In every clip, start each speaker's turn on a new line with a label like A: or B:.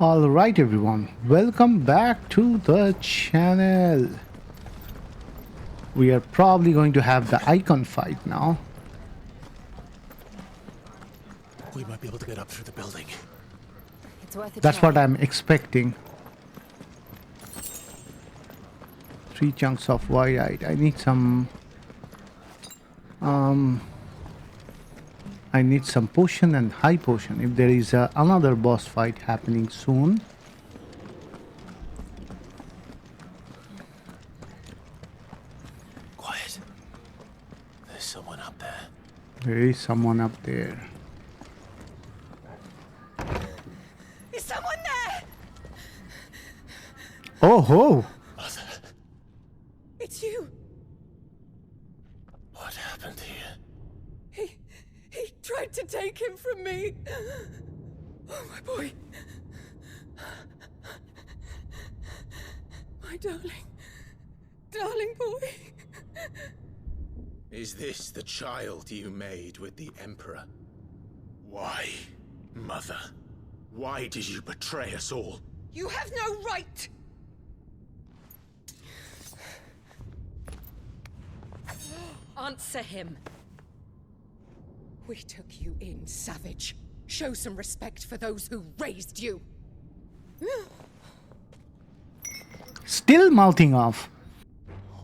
A: Alright everyone, welcome back to the channel. We are probably going to have the Eikon fight now.
B: We might be able to get up through the building.
C: It's worth a
A: That's
C: try.
A: what I'm expecting. 3 chunks of white. I need some potion and high potion if there is another boss fight happening soon.
B: Quiet. There's someone up there.
A: There is someone up there.
C: Is someone there?
A: Oh ho!
B: Mother,
C: It's you.
B: what happened here?
C: He tried to take him from me. Oh, my boy. My darling boy.
B: Is this the child you made with the Emperor? Why, Mother? Why did you betray us all?
C: You have no right. Answer him. We took you in, savage. Show some respect for those who raised you.
A: Still mouthing off.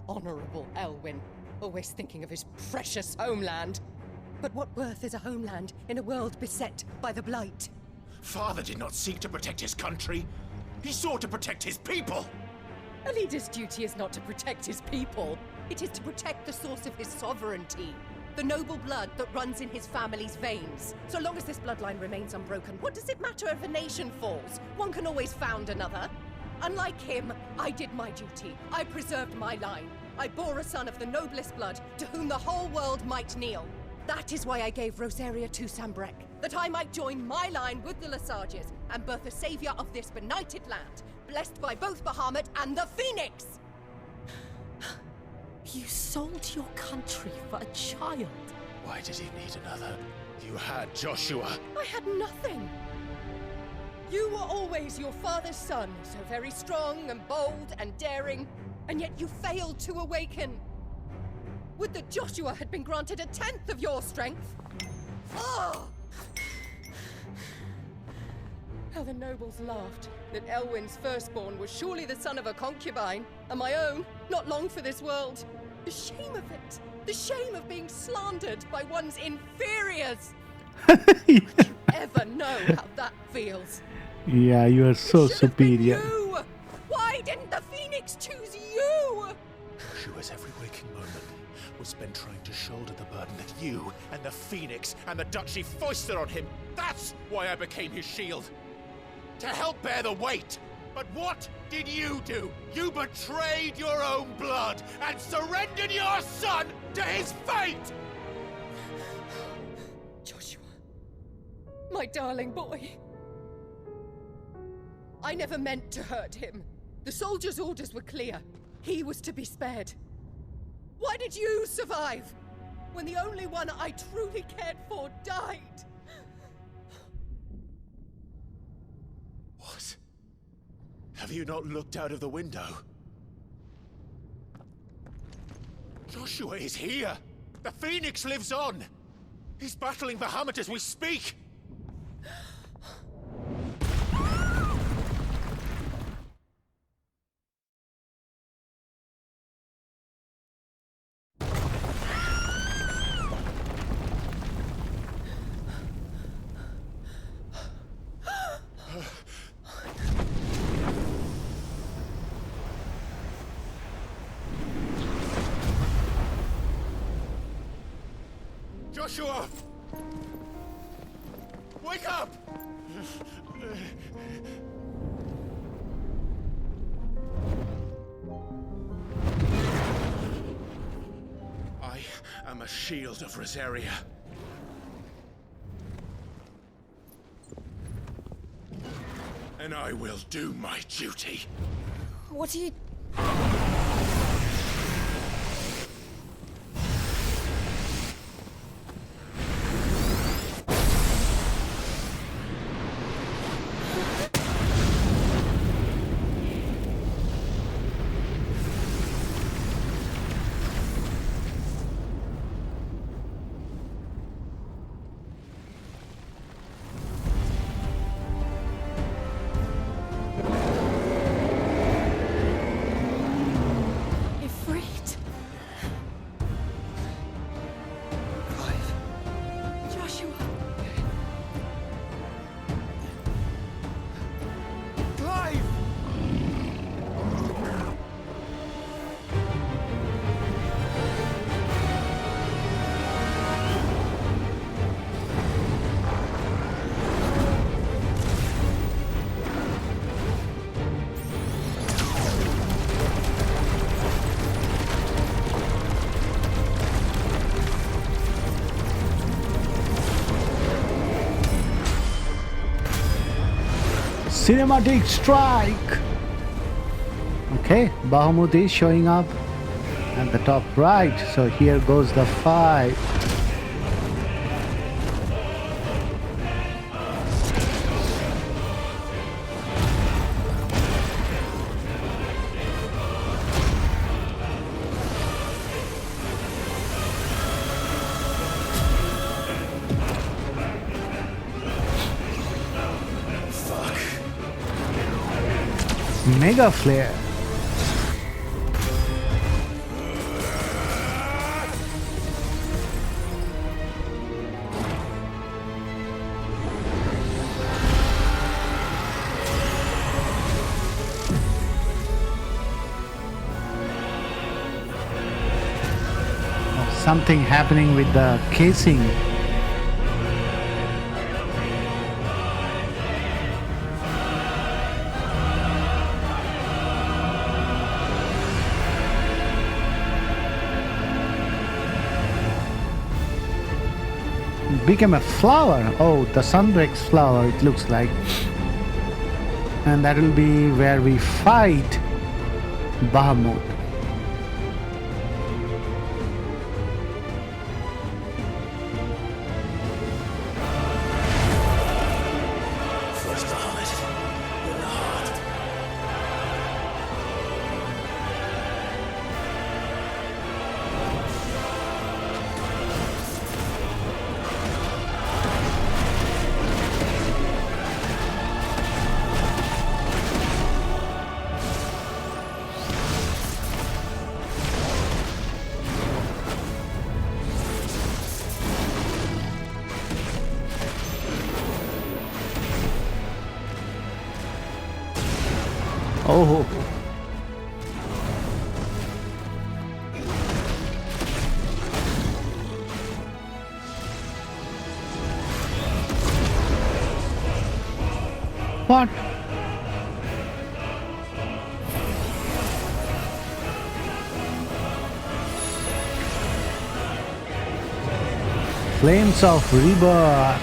C: Honorable Elwyn, always thinking of his precious homeland. But what worth is a homeland in a world beset by the Blight?
B: Father did not seek to protect his country. He sought to protect his people.
C: A leader's duty is not to protect his people. It is to protect the source of his sovereignty. The noble blood that runs in his family's veins. So long as this bloodline remains unbroken, what does it matter if a nation falls? One can always found another. Unlike him, I did my duty. I preserved my line. I bore a son of the noblest blood, to whom the whole world might kneel. That is why I gave Rosaria to Sambrek, that I might join my line with the Lesages and birth a savior of this benighted land, blessed by both Bahmut and the Phoenix!
D: You sold your country for a child.
B: Why did he need another? You had Joshua.
C: I had nothing. You were always your father's son, so very strong and bold and daring, and yet you failed to awaken. Would that Joshua had been granted 1/10 of your strength? Oh! How the nobles laughed that Elwyn's firstborn was surely the son of a concubine, and my own, not long for this world. The shame of it! The shame of being slandered by one's inferiors! Don't you ever know how that feels?
A: Yeah, you are so
C: It should have been
A: superior.
C: you! Why didn't the Phoenix choose you?
B: Joshua's every waking moment was spent trying to shoulder the burden that you and the Phoenix and the Duchy foisted on him. That's why I became his shield. To help bear the weight. But what did you do? You betrayed your own blood and surrendered your son to his fate!
C: Joshua, my darling boy. I never meant to hurt him. The soldiers' orders were clear. He was to be spared. Why did you survive when the only one I truly cared for died?
B: What? Have you not looked out of the window? Joshua is here! The Phoenix lives on! He's battling Bahmut as we speak! Joshua! Wake up! I am a shield of Rosaria. And I will do my duty.
D: What are you...
A: Cinematic strike! Okay, Bahmut is showing up at the top right. So here goes the fight. Mega flare. Something happening with the casing. Became a flower. Oh, the Sunbreak's flower, it looks like. And that will be where we fight Bahmut. Oh. What? Flames of Rebirth.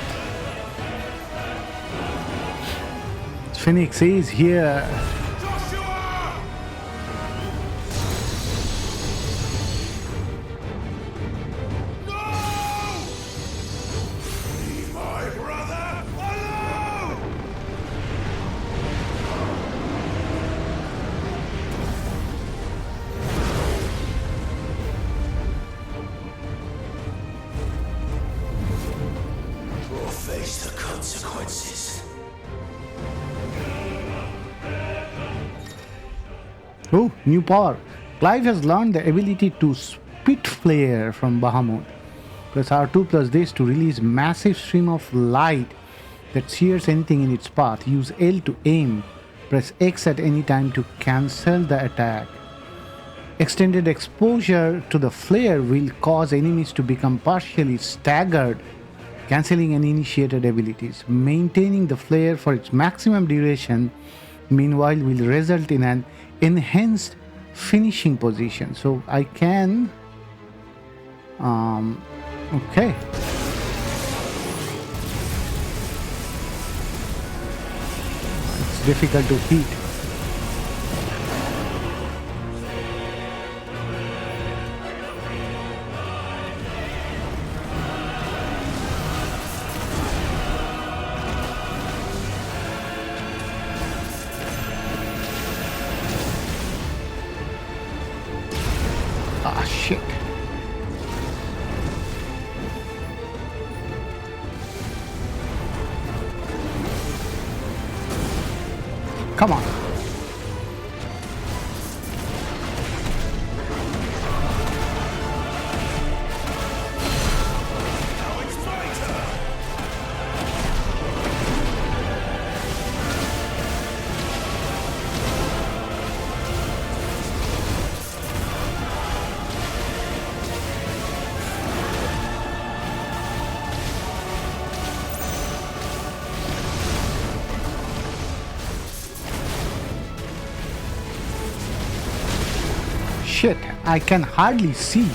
A: Phoenix is here. Oh, new power. Clive has learned the ability to spit flare from Bahmut. Press R2 plus this to release massive stream of light that sears anything in its path. Use L to aim. Press X at any time to cancel the attack. Extended exposure to the flare will cause enemies to become partially staggered, cancelling any initiated abilities. Maintaining the flare for its maximum duration, meanwhile, will result in an enhanced finishing position. So I can okay, it's difficult to hit. Ah, shit. Come on. Shit, I can hardly see.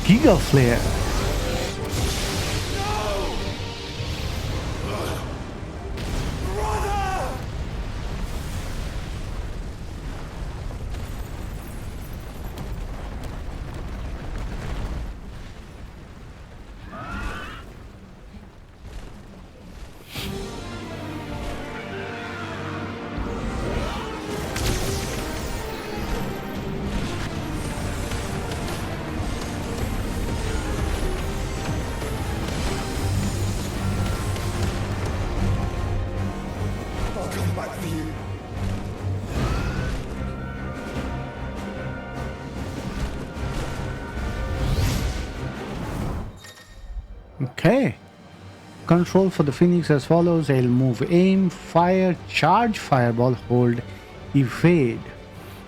A: Giga Flare.
E: I'll come back for you.
A: Okay. Control for the Phoenix as follows. I'll move aim, fire, charge fireball, hold, evade.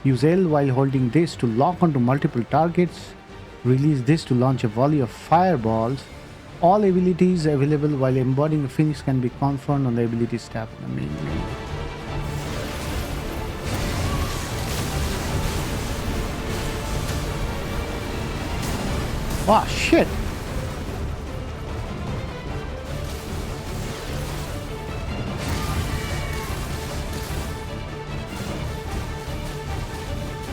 A: Use L while holding this to lock onto multiple targets. Release this to launch a volley of fireballs. All abilities available while embodying a Phoenix can be confirmed on the abilities tab in the main menu. Oh shit!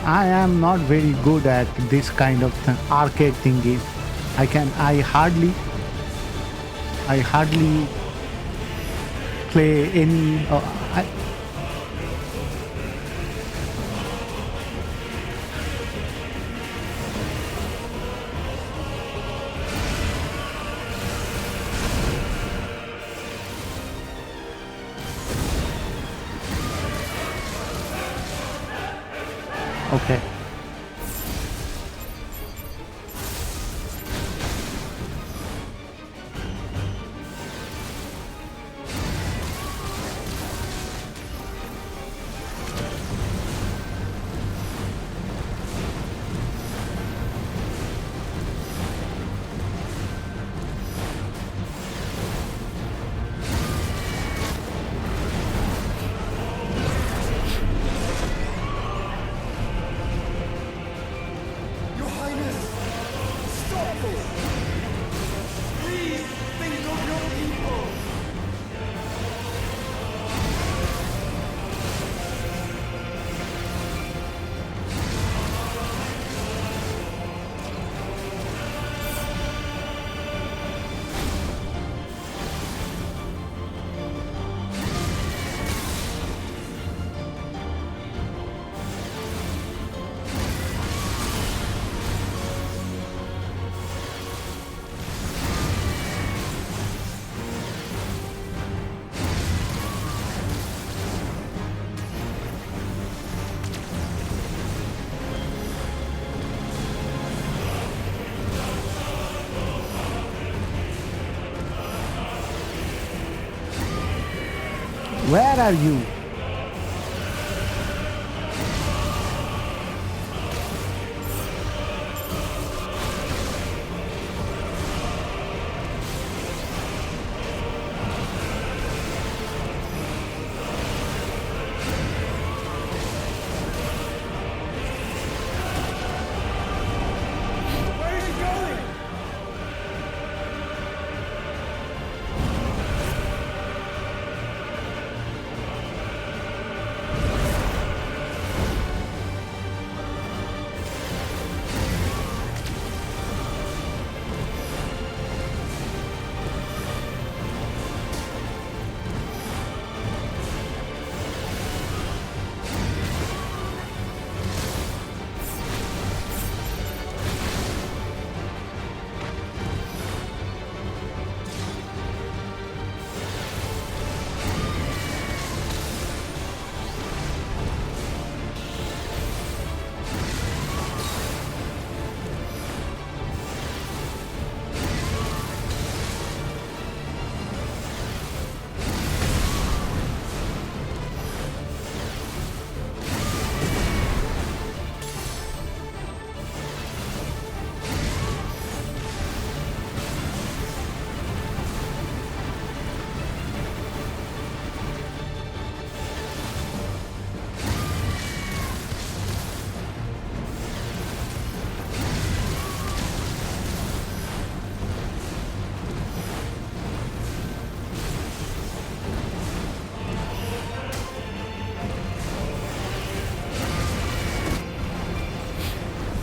A: I am not very good at this kind of arcade thingy. I hardly play any. Okay.
E: Your Highness, stop this! Please think of your people!
A: Where are you?
E: Where is he going?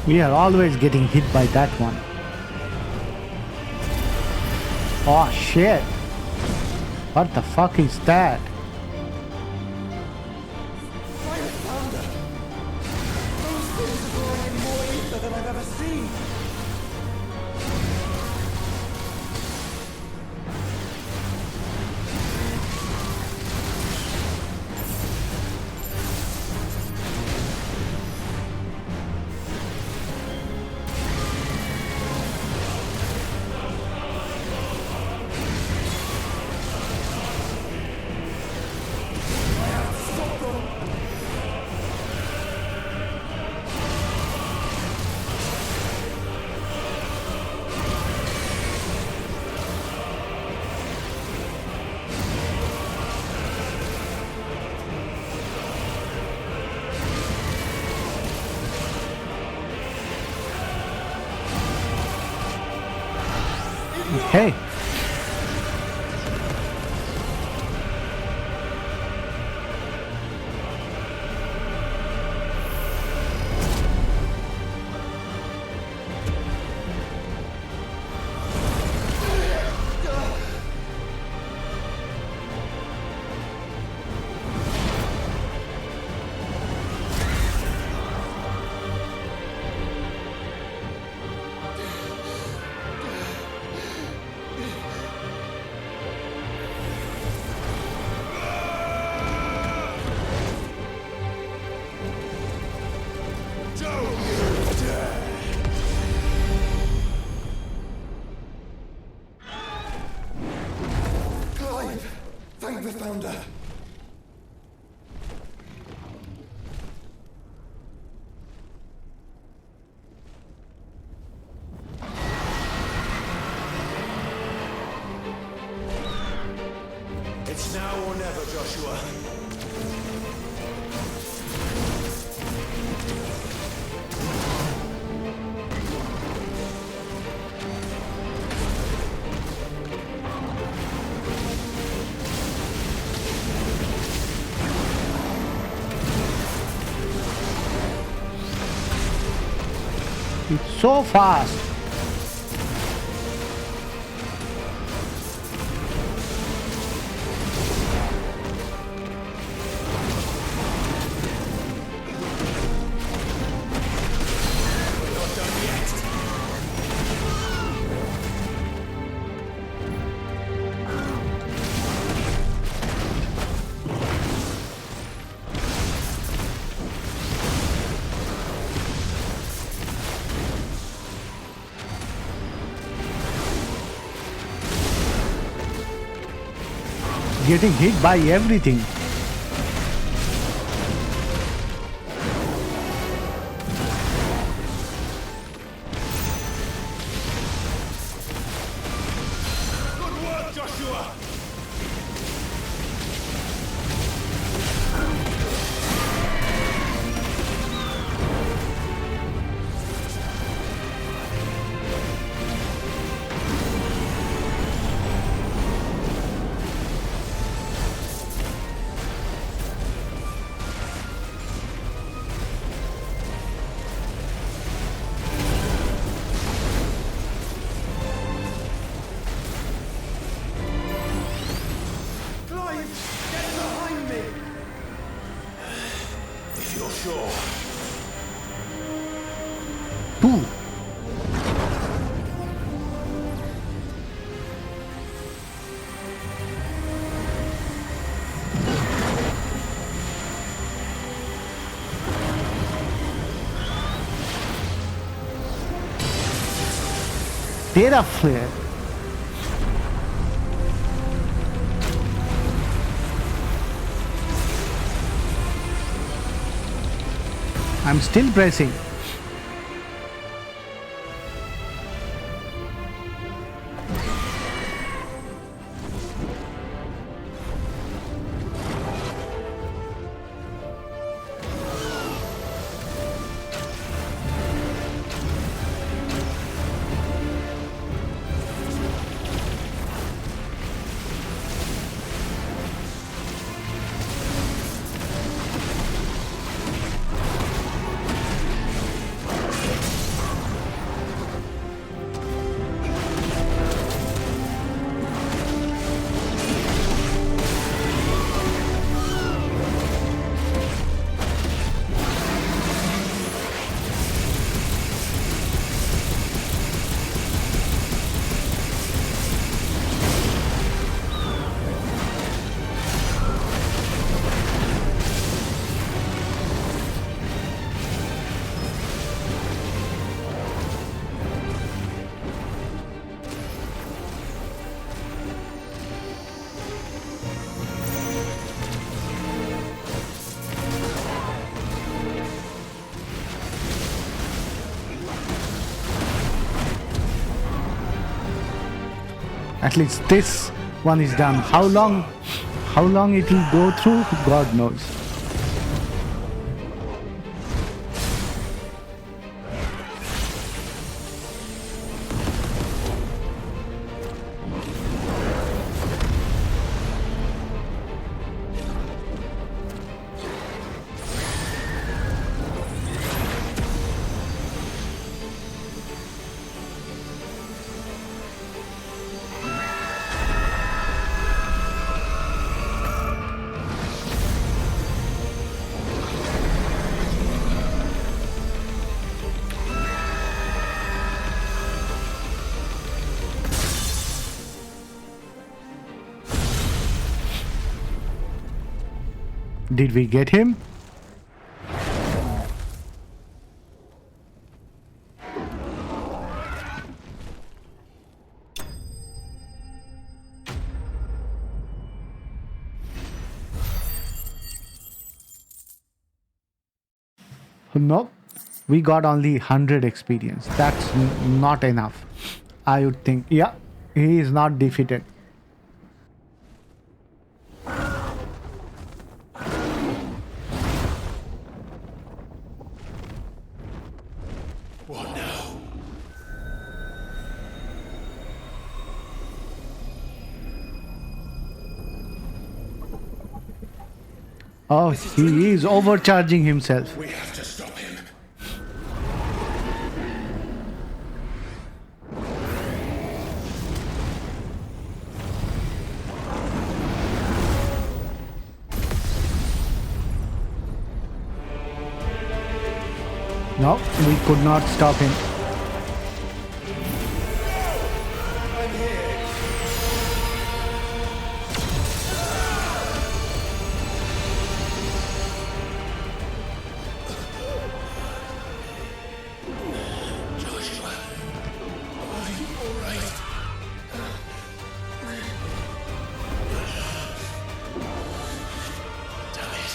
A: We are always getting hit by that one. Oh shit! What the fuck is that?
E: Fire founder! Those things are blowing in more ether than I've ever seen!
A: Hey!
E: Clive! Thank the founder!
B: It's now or never, Joshua.
A: It's so fast! Getting hit by everything.
B: Good work, Joshua!
E: Clive! Get behind me!
B: If you're sure.
A: 2. Data flare. I'm still pressing. At least this one is done. How long it will go through, God knows. Did we get him? Nope. We got only 100 experience. That's not enough. I would think. Yeah, he is not defeated.
B: What now?
A: Oh, he is overcharging himself.
B: We have to stop him.
A: No, we could not stop him.
E: I'm here.
B: Joshua, are you alright? Damn it.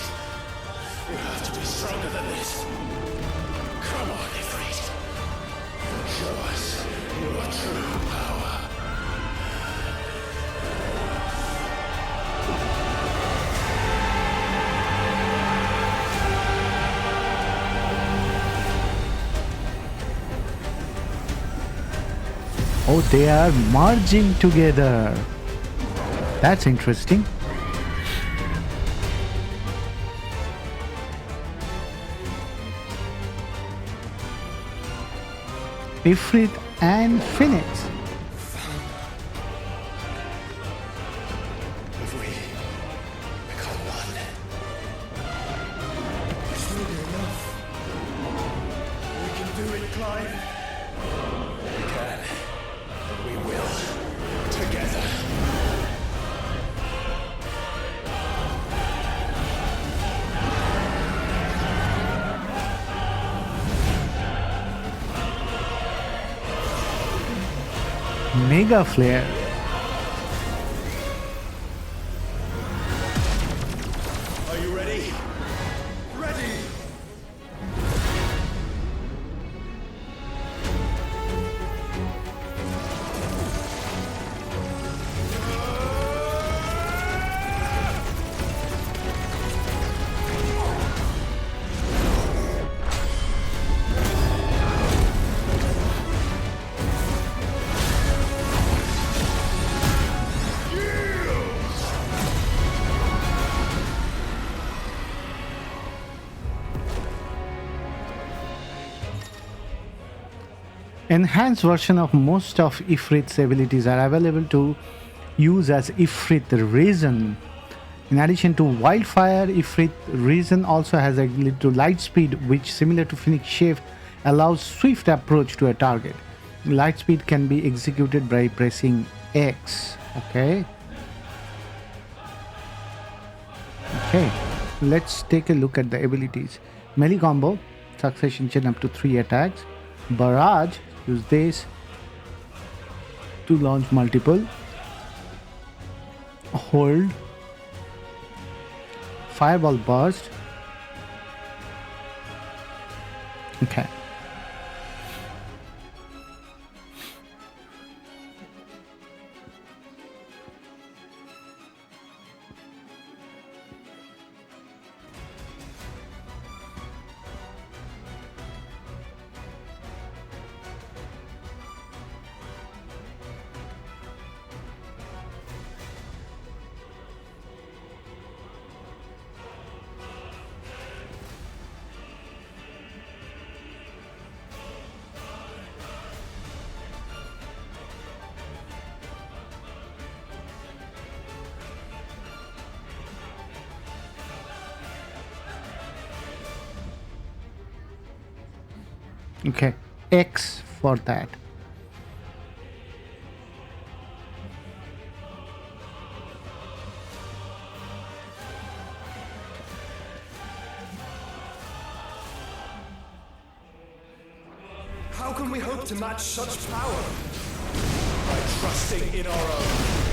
B: You have to be stronger than this. Come on, Ifrit. Show us your true power.
A: Oh, they are merging together. That's interesting. Ifrit and Phoenix.
B: Have we become one?
E: It's really enough. We can do it, Clive.
B: We can. And we will. Together.
A: Mega Flare.
B: Are you ready?
E: Ready!
A: Enhanced version of most of Ifrit's abilities are available to use as Ifrit Reason. In addition to Wildfire, Ifrit Reason also has ability to Lightspeed, which, similar to Phoenix Shape, allows swift approach to a target. Lightspeed can be executed by pressing X. Okay. Let's take a look at the abilities. Melee combo, succession chain up to 3 attacks. Barrage, use this to launch multiple. Hold. Fireball burst. Okay. Okay, X for that.
E: How can we hope to match such power?
B: By trusting in our own.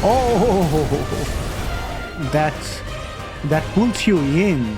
A: Oh, that pulls you in.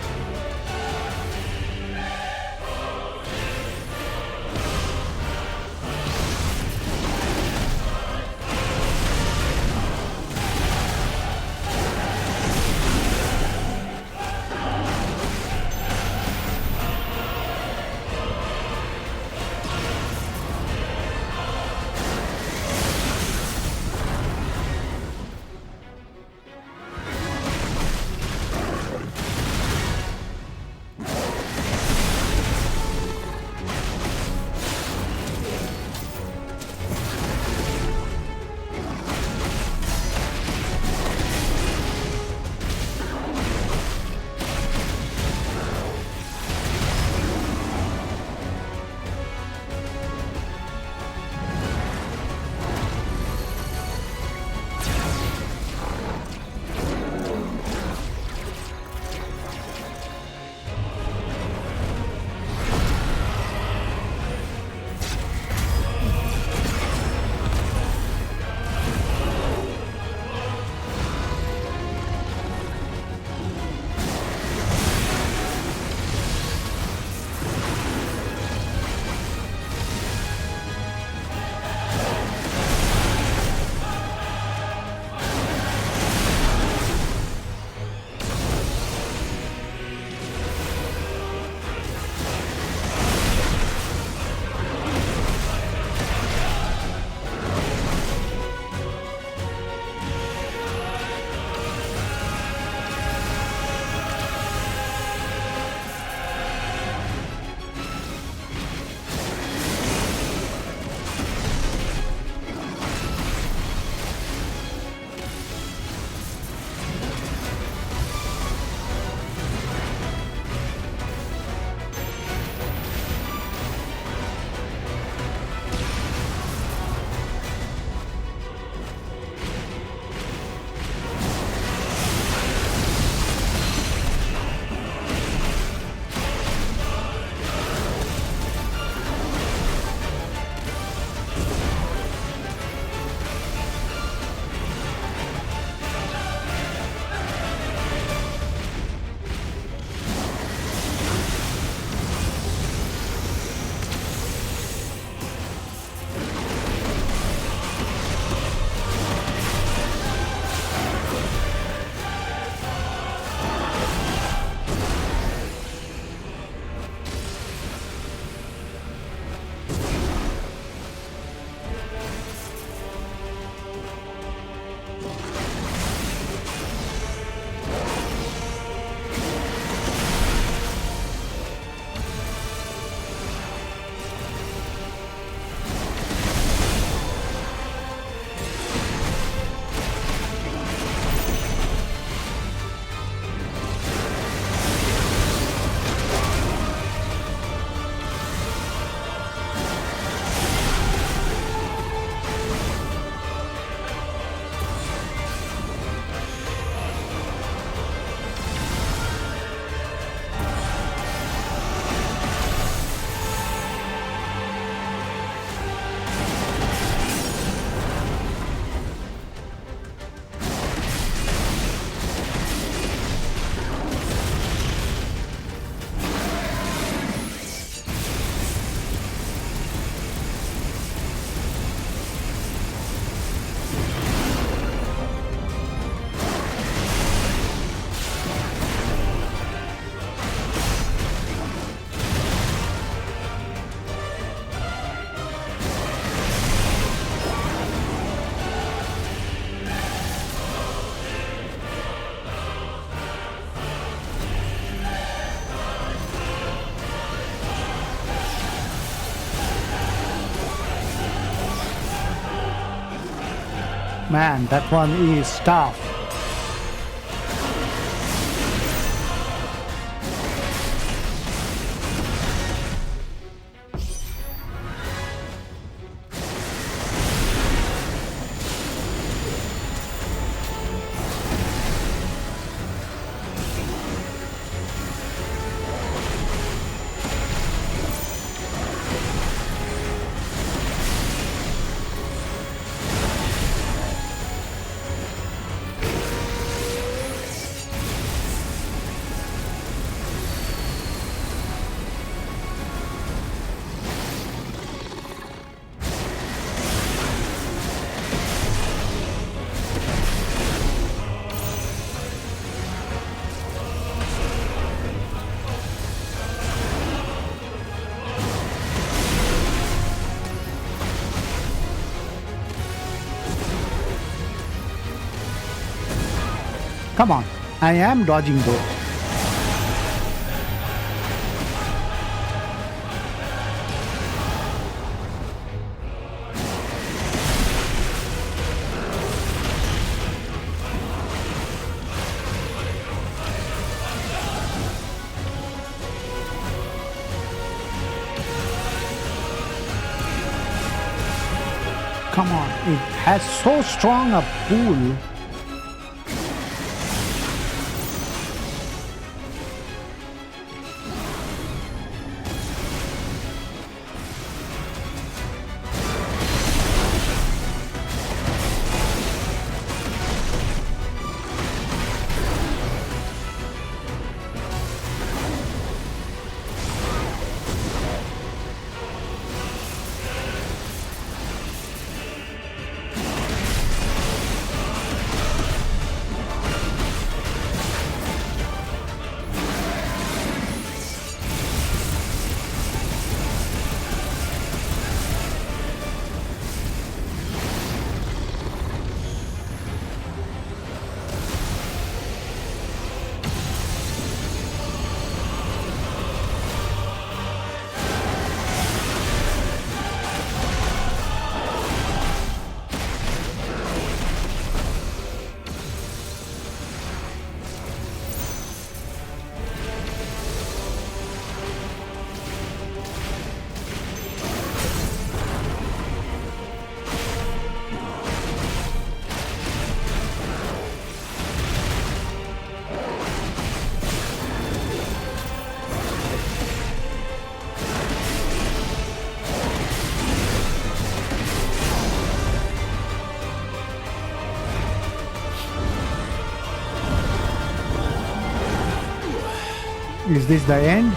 A: Man, that one is tough. Come on, I am dodging those. Come on, it has so strong a pull. Is this the end?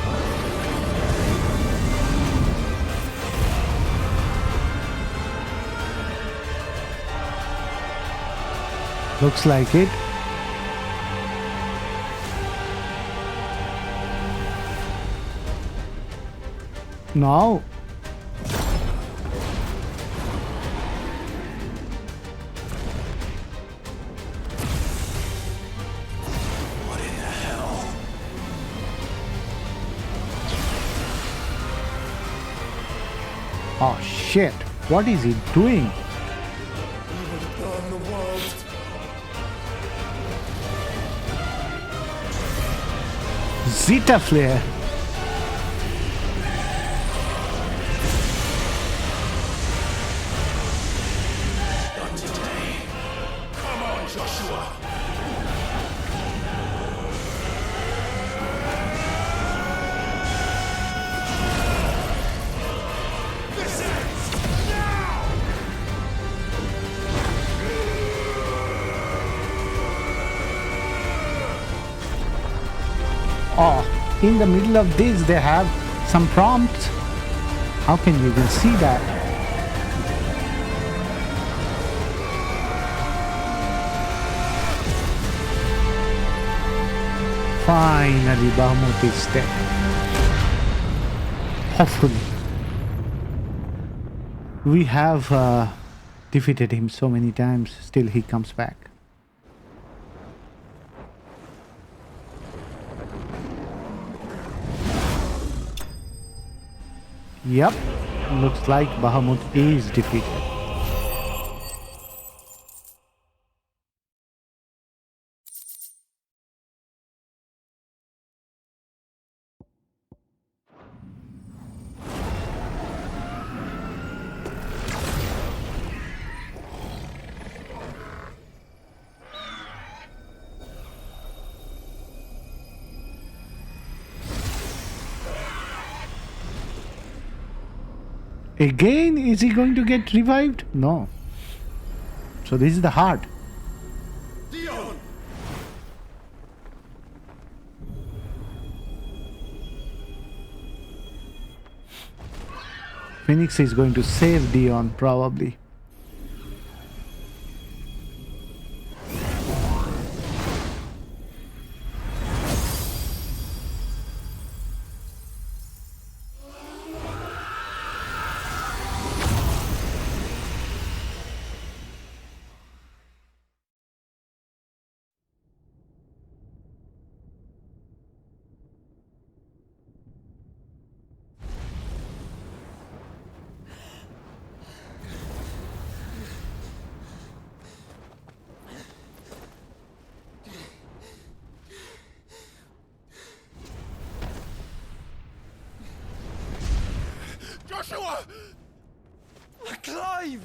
A: Looks like it. No. Oh shit, what is he doing?
E: Burn the world.
A: Zeta flare.
B: Not today. Come on, Joshua. This ends now.
A: Oh, in the middle of this they have some prompts. How can you even see that? Finally, Bahmut is dead. Hopefully. We have defeated him so many times, still he comes back. Yep, looks like Bahmut is defeated. Again, is he going to get revived? No. So this is the heart.
B: Dion!
A: Phoenix is going to save Dion, probably.
B: Joshua!
E: Clive!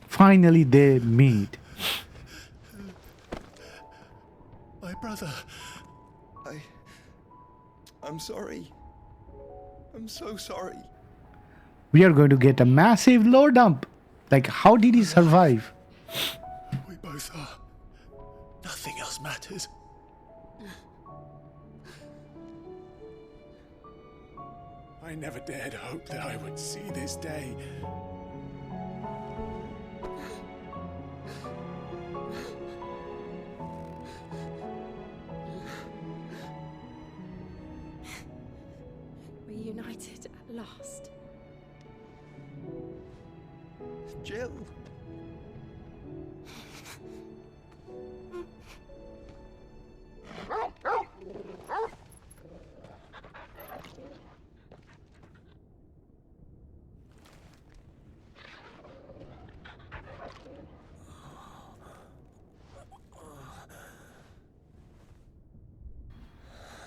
A: Finally, they meet.
B: My brother.
E: I'm sorry. I'm so sorry.
A: We are going to get a massive low dump. Like, how did he survive?
B: We both are. Nothing else matters. I never dared hope that I would see this day.
D: Reunited at last.
E: Jill.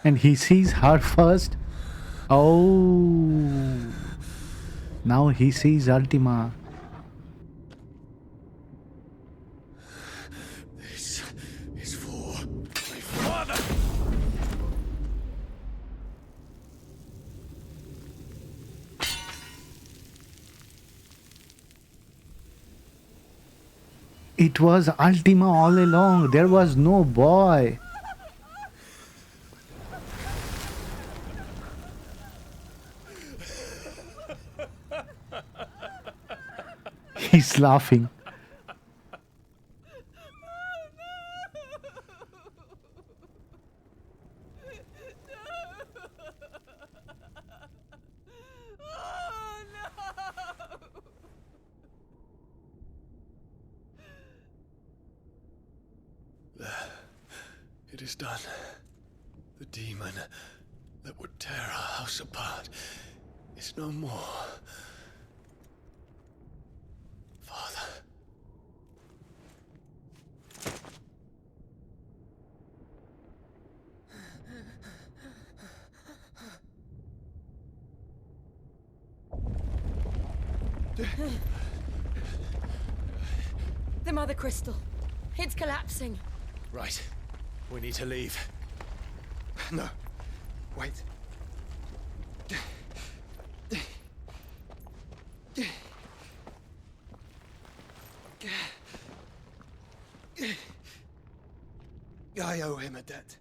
A: And he sees her first. Oh. Now he sees Ultima.
B: This is for my father.
A: It was Ultima all along. There was no boy. He's laughing.
B: It is done. The demon that would tear our house apart is no more. Father.
D: The Mother Crystal. It's collapsing.
B: Right. We need to leave.
E: No. Wait. I owe him a debt.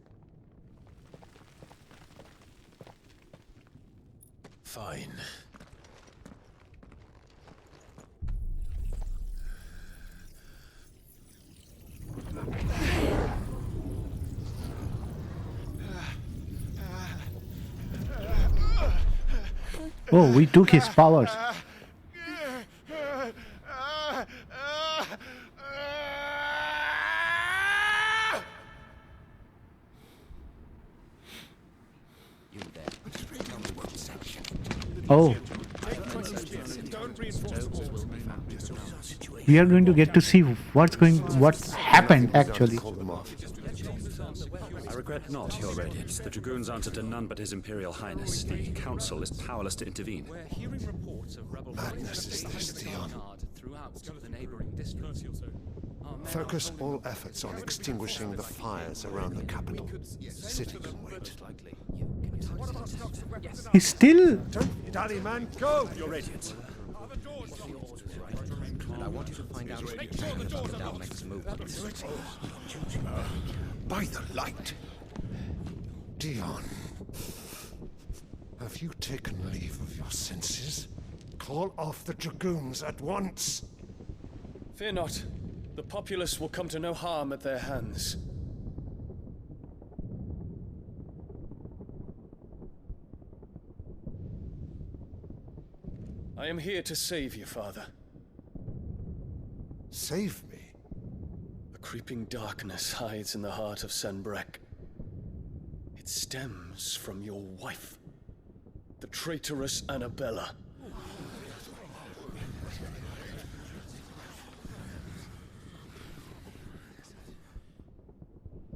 B: Fine.
A: Oh, we took his powers. Oh. We are going to get to see what happened actually.
F: I regret not, Your Radiance. The Dragoons answer to none but His Imperial Highness. The Council is powerless to intervene.
G: We're hearing reports of rebel
E: Madness is this, Dion.
G: throughout the neighboring districts.
H: Focus all efforts on extinguishing the fires around the capital. City can wait.
A: He's still...
H: Don't, Daddy man, go!
F: Your radiance.
G: And I want you to find out if you can without next move.
H: By the light. Dion. Have you taken leave of your senses? Call off the dragoons at once.
I: Fear not. The populace will come to no harm at their hands. I am here to save you, Father.
H: Save me.
I: A creeping darkness hides in the heart of Sanbreque. It stems from your wife, the traitorous Annabella.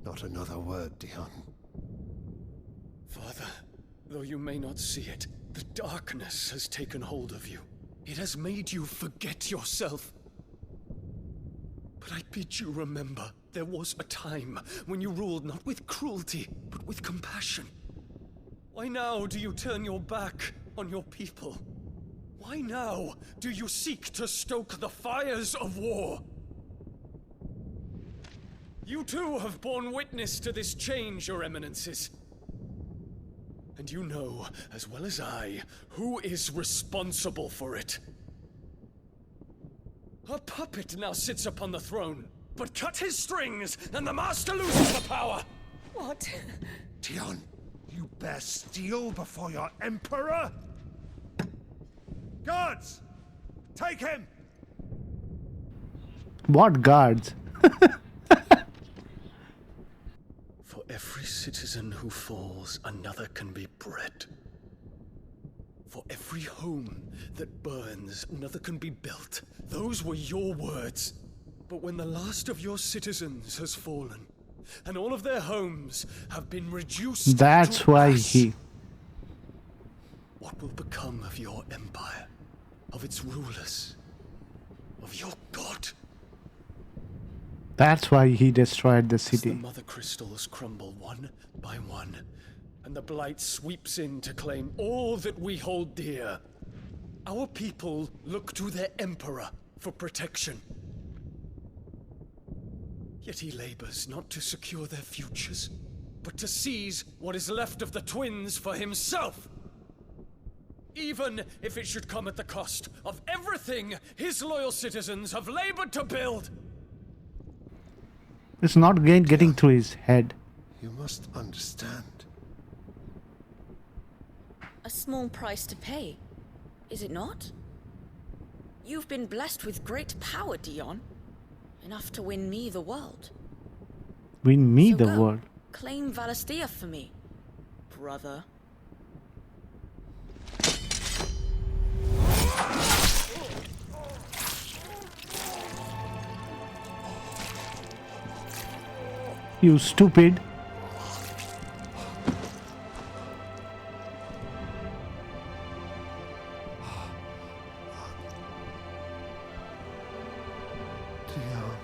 H: Not another word, Dion.
I: Father, though you may not see it, the darkness has taken hold of you. It has made you forget yourself. But I bid you remember, there was a time when you ruled not with cruelty, but with compassion. Why now do you turn your back on your people? Why now do you seek to stoke the fires of war? You too have borne witness to this change, Your Eminences. And you know, as well as I, who is responsible for it. A puppet now sits upon the throne, but cut his strings, and the master loses the power!
C: What?
H: Dion, you bear steel before your emperor? Guards! Take him!
A: What guards?
I: For every citizen who falls, another can be bred. For every home that burns, another can be built. Those were your words. But when the last of your citizens has fallen, and all of their homes have been reduced
A: That's
I: to
A: why
I: ash,
A: he...
I: what will become of your empire, of its rulers, of your god?
A: That's why he destroyed the
I: As the
A: city.
I: mother crystals crumble one by one, and the Blight sweeps in to claim all that we hold dear, our people look to their emperor for protection. Yet he labors not to secure their futures, but to seize what is left of the twins for himself. Even if it should come at the cost of everything his loyal citizens have labored to build.
A: It's not getting through his head.
H: You must understand.
D: A small price to pay, is it not? You've been blessed with great power, Dion. Enough to win me the world.
A: Win me
D: So
A: the
D: go,
A: world.
D: claim Valisthea for me, brother.
A: You stupid.
H: Dion.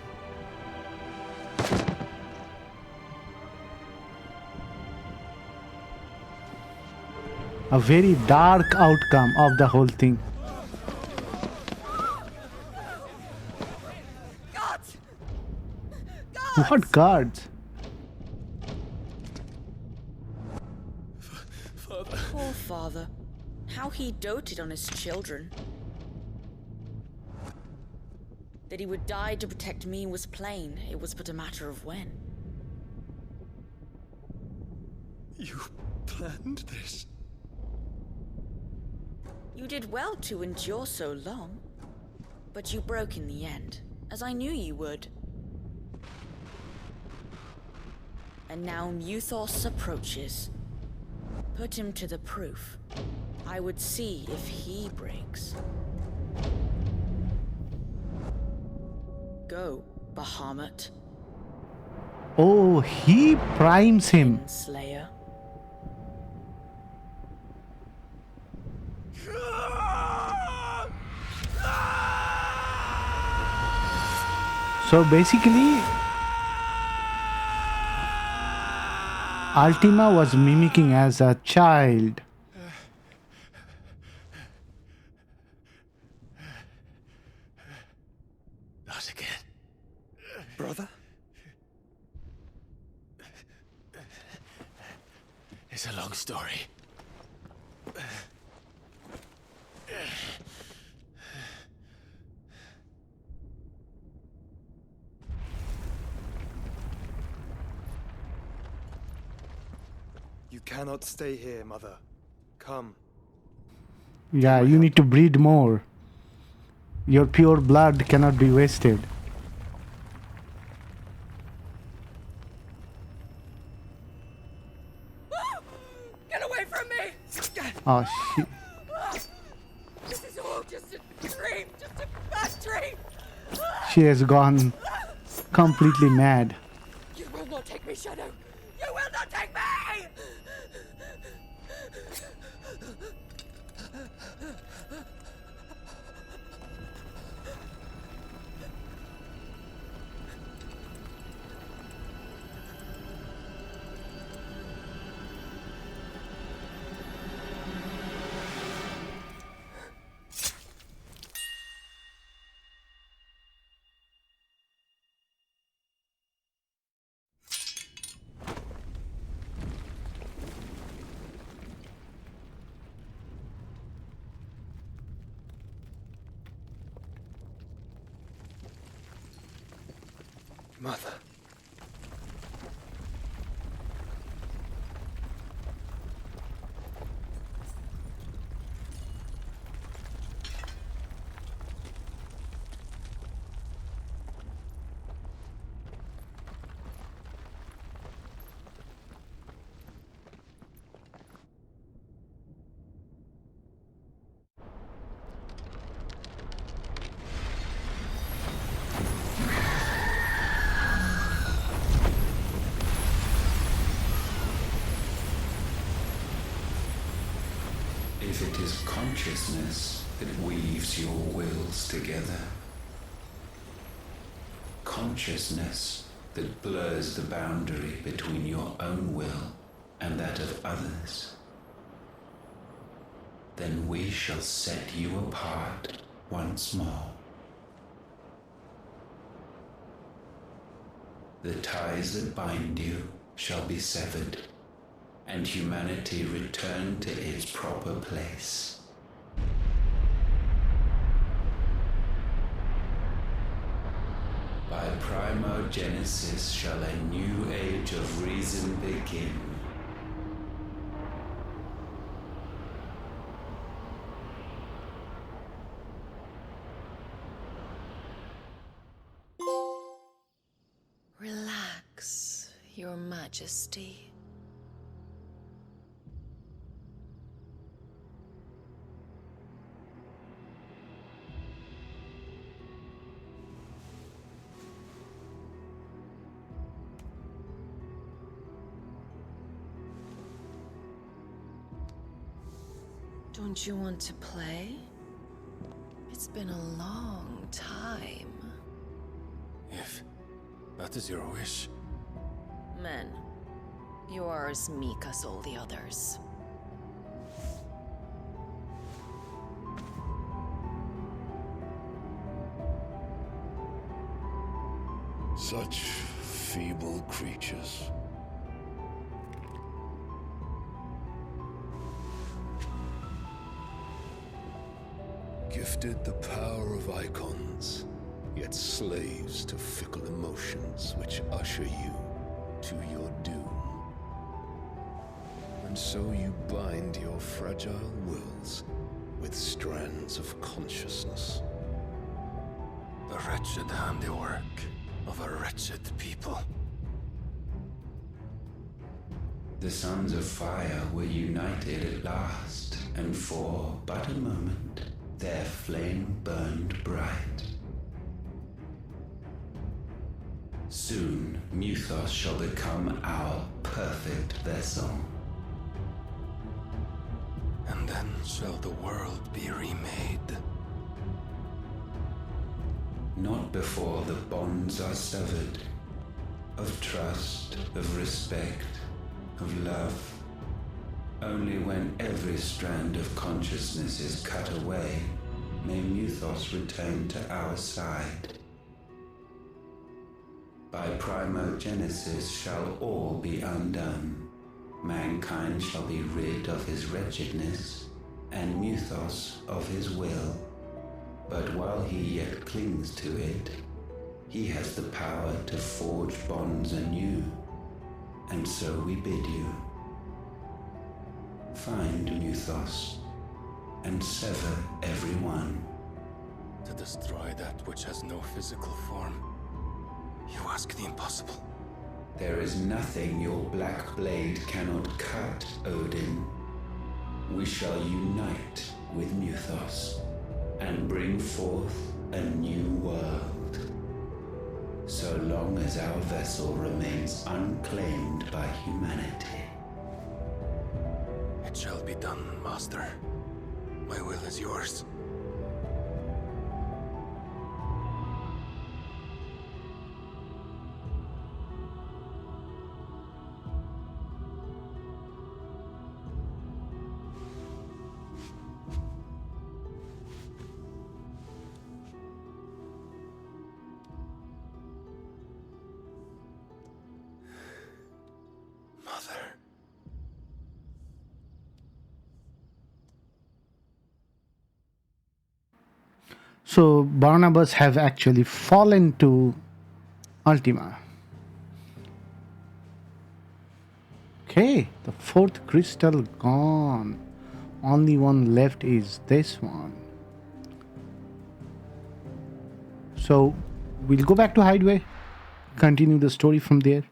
A: A very dark outcome of the whole thing.
C: Guards!
A: What guards?
D: Poor father. How he doted on his children. That he would die to protect me was plain. It was but a matter of when.
I: You planned this?
D: You did well to endure so long. But you broke in the end, as I knew you would. And now Muthos approaches. Put him to the proof. I would see if he breaks. Go, Bahmut.
A: Oh, he primes him.
D: Slayer.
A: So basically, Ultima was mimicking as a child.
B: Not again.
I: Brother?
B: It's a long story.
E: You cannot stay here, Mother. Come.
A: Yeah, you need to breed more. Your pure blood cannot be wasted.
C: Get away from me!
A: Oh, shit.
C: This is all just a dream, just a bad dream!
A: She has gone completely mad.
C: You will not take me, Shadow! You will not take me!
E: Mother.
J: If it is consciousness that weaves your wills together, consciousness that blurs the boundary between your own will and that of others, then we shall set you apart once more. The ties that bind you shall be severed, and humanity return to its proper place. By primogenesis shall a new age of reason begin.
D: Relax, Your Majesty. Don't you want to play? It's been a long time.
B: If that is your wish.
D: Men, you are as meek as all the others.
K: Such feeble creatures. Gifted the power of Eikons, yet slaves to fickle emotions which usher you to your doom. And so you bind your fragile wills with strands of consciousness.
B: The wretched handiwork of a wretched people.
J: The Sons of Fire were united at last, and for but a moment, their flame burned bright. Soon, Muthos shall become our perfect vessel.
B: And then shall the world be remade.
J: Not before the bonds are severed, of trust, of respect, of love. Only when every strand of consciousness is cut away may Mythos return to our side. By primogenesis shall all be undone. Mankind shall be rid of his wretchedness, and Mythos of his will. But while he yet clings to it, he has the power to forge bonds anew. And so we bid you. Find Mythos, and sever everyone.
I: To destroy that which has no physical form, you ask the impossible.
J: There is nothing your black blade cannot cut, Odin. We shall unite with Mythos, and bring forth a new world. So long as our vessel remains unclaimed by humanity.
I: It shall be done, Master. My will is yours. Mother.
A: So Barnabas have actually fallen to Ultima. Okay, the fourth crystal gone. Only one left is this one. So we'll go back to Hideaway, continue the story from there.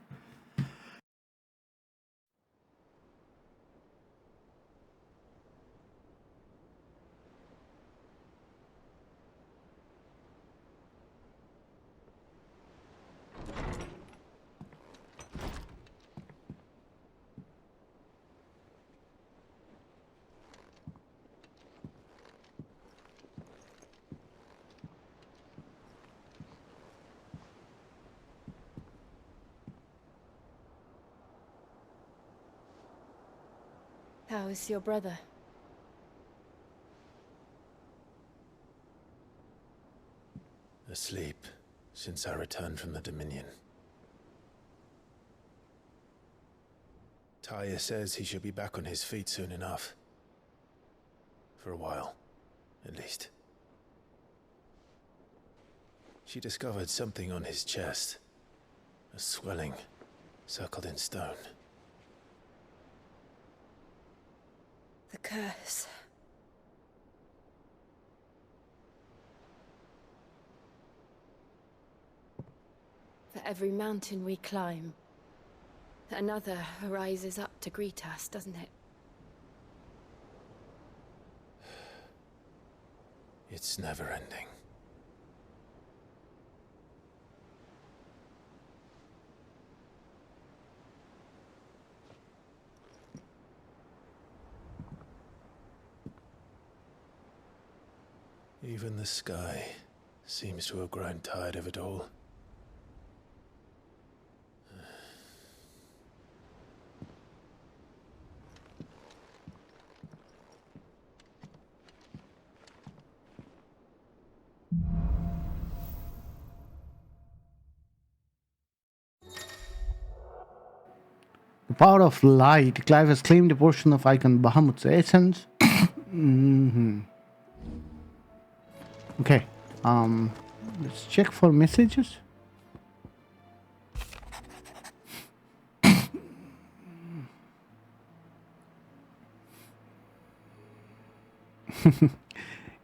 L: How is your brother?
B: Asleep since I returned from the Dominion. Taya says he should be back on his feet soon enough. For a while, at least. She discovered something on his chest. A swelling, circled in stone.
L: The curse. For every mountain we climb, another rises up to greet us, doesn't it?
B: It's never ending. Even the sky seems to have grown tired of it all.
A: The power of light. Clive has claimed a portion of Eikon Bahmut's essence. Okay. Let's check for messages.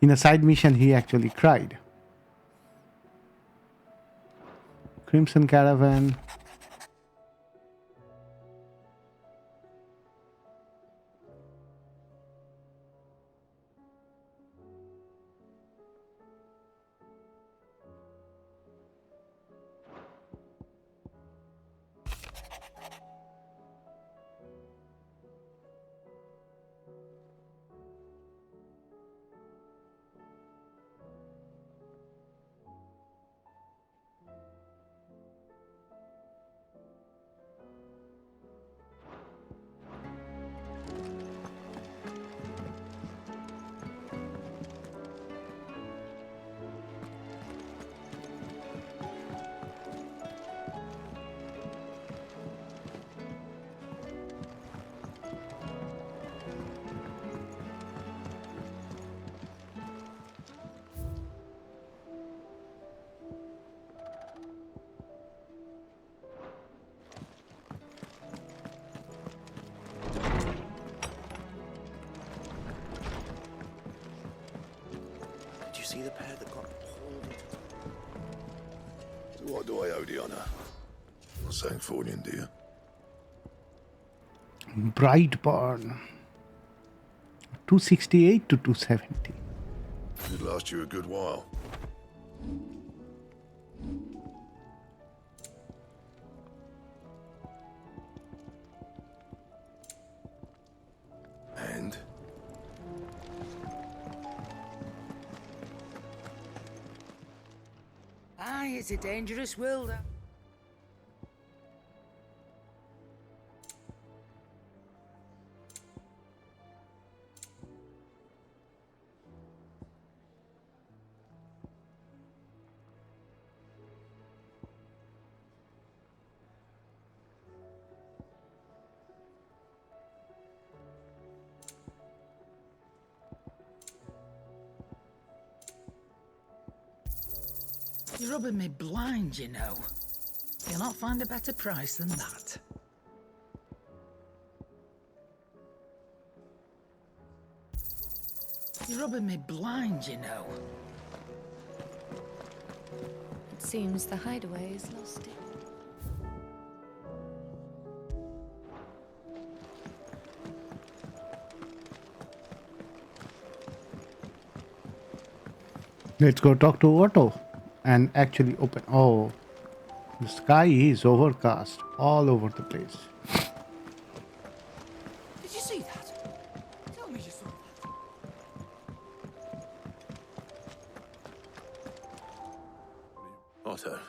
A: In a side mission, he actually cried. Crimson Caravan.
M: See the pair that got hauled into
K: So what do I owe the honor? Not saying Fornian, do you?
A: Brightburn. 268 to 270.
K: It'd last you a good while. And?
N: Aye, it's a dangerous world. You're rubbing me blind, you know. You'll not find a better price than that. You're rubbing me blind, you know.
L: It seems the hideaway has lost it.
A: Let's go talk to Otto and actually open. Oh, the sky is overcast all over the place.
N: Did you see that? Tell me you saw that.
B: Otto,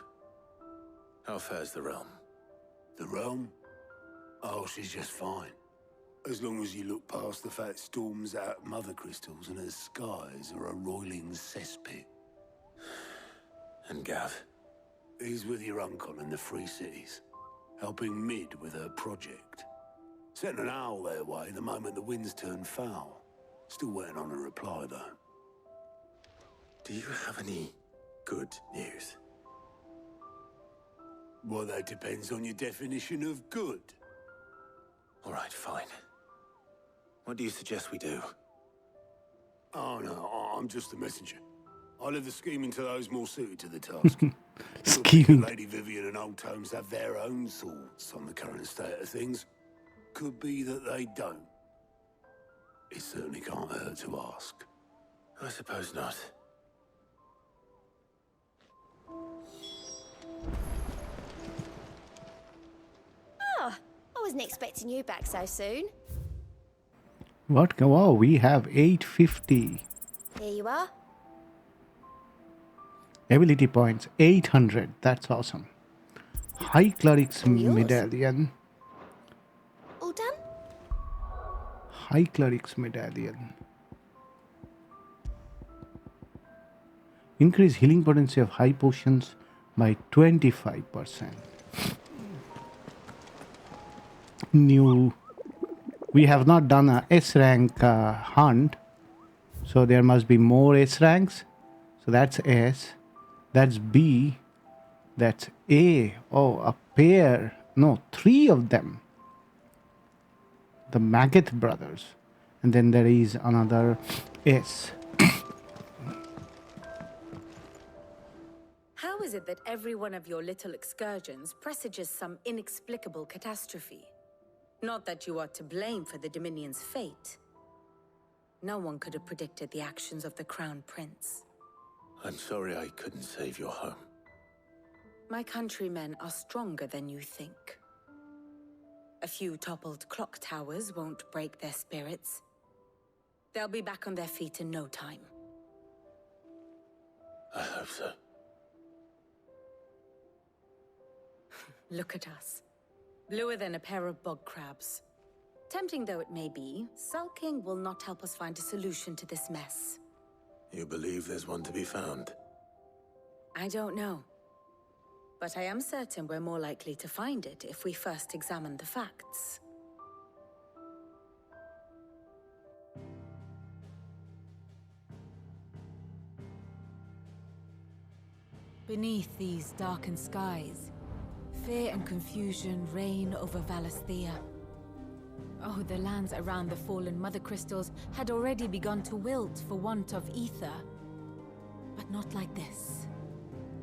B: how fares the realm?
O: The realm? Oh, she's just fine. As long as you look past the fact storms out mother crystals and her skies are a roiling cesspit.
B: And Gav?
O: He's with your uncle in the Free Cities, helping Mid with her project. Sent an owl their way the moment the winds turned foul. Still waiting on a reply, though.
B: Do you have any good news?
O: Well, that depends on your definition of good.
B: All right, fine. What do you suggest we do?
O: Oh, no, I'm just a messenger. I'll leave the scheming to those more suited to the task.
A: Scheming.
O: Lady Vivian and Old Tomes have their own thoughts on the current state of things. Could be that they don't. It certainly can't hurt to ask.
B: I suppose not.
P: Oh, I wasn't expecting you back so soon.
A: What? Wow, we have 850.
P: Here you are.
A: Ability points 800. That's awesome. High Cleric's Medallion.
P: All done?
A: High Cleric's Medallion. Increase healing potency of high potions by 25%. New. We have not done a S rank hunt, so there must be more S ranks. So that's S. That's B. That's A. Oh, a pair. No, 3 of them. The Maggot brothers. And then there is another S.
Q: How is it that every one of your little excursions presages some inexplicable catastrophe? Not that you are to blame for the Dominion's fate. No one could have predicted the actions of the Crown Prince.
B: I'm sorry I couldn't save your home.
Q: My countrymen are stronger than you think. A few toppled clock towers won't break their spirits. They'll be back on their feet in no time.
B: I hope so.
Q: Look at us. Bluer than a pair of bog crabs. Tempting though it may be, sulking will not help us find a solution to this mess.
B: You believe there's one to be found?
Q: I don't know. But I am certain we're more likely to find it if we first examine the facts.
R: Beneath these darkened skies, fear and confusion reign over Valisthea. Oh, the lands around the fallen mother crystals had already begun to wilt for want of ether. not like this.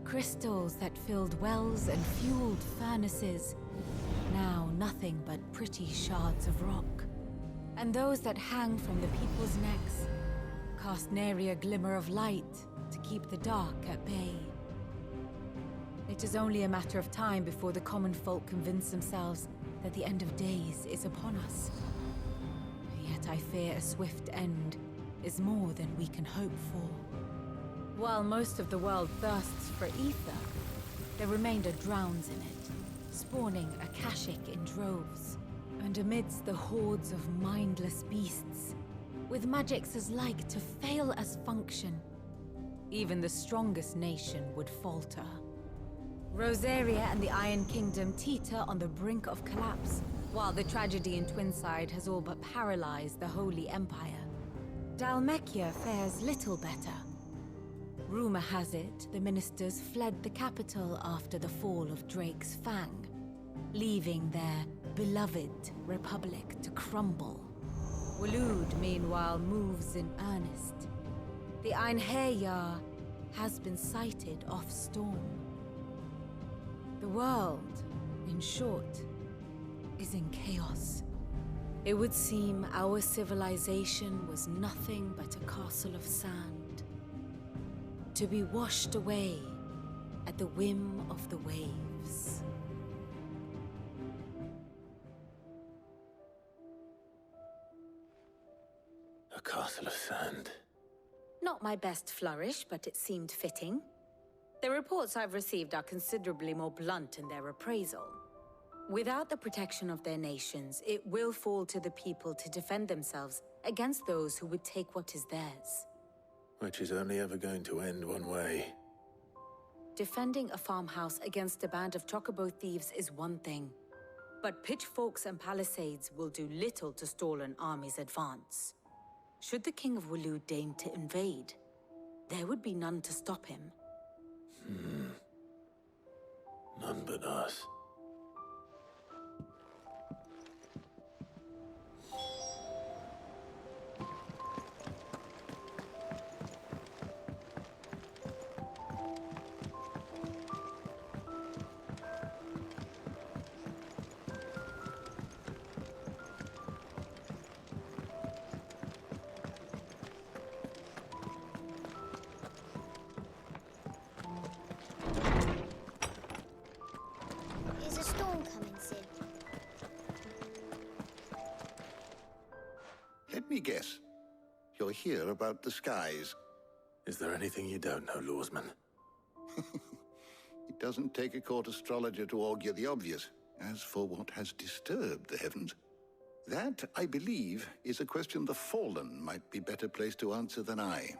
R: Crystals that filled wells and fueled furnaces, now nothing but pretty shards of rock. And those that hang from the people's necks cast nary a glimmer of light to keep the dark at bay. It is only a matter of time before the common folk convince themselves that the end of days is upon us. Yet I fear a swift end is more than we can hope for. While most of the world thirsts for ether, the remainder drowns in it, spawning Akashic in droves. And amidst the hordes of mindless beasts, with magics as like to fail as function, even the strongest nation would falter. Rosaria and the Iron Kingdom teeter on the brink of collapse, while the tragedy in Twinside has all but paralyzed the Holy Empire. Dalmekia fares little better. Rumor has it the ministers fled the capital after the fall of Drake's Fang, leaving their beloved republic to crumble. Waloed, meanwhile, moves in earnest. The Einherjar has been sighted off Storm. The world, in short, is in chaos. It would seem our civilization was nothing but a castle of sand, to be washed away at the whim of the waves.
O: A castle of sand.
Q: Not my best flourish, but it seemed fitting. The reports I've received are considerably more blunt in their appraisal. Without the protection of their nations, it will fall to the people to defend themselves against those who would take what is theirs.
O: Which is only ever going to end one way.
Q: Defending a farmhouse against a band of Chocobo thieves is one thing, but pitchforks and palisades will do little to stall an army's advance. Should the King of Waloed deign to invade, there would be none to stop him.
O: None but us.
P: Is a storm coming, Sid?
H: Let me guess. You're here about the skies.
O: Is there anything you don't know, Lawsman?
H: It doesn't take a court astrologer to augur the obvious. As for what has disturbed the heavens, that, I believe, is a question the Fallen might be better placed to answer than I.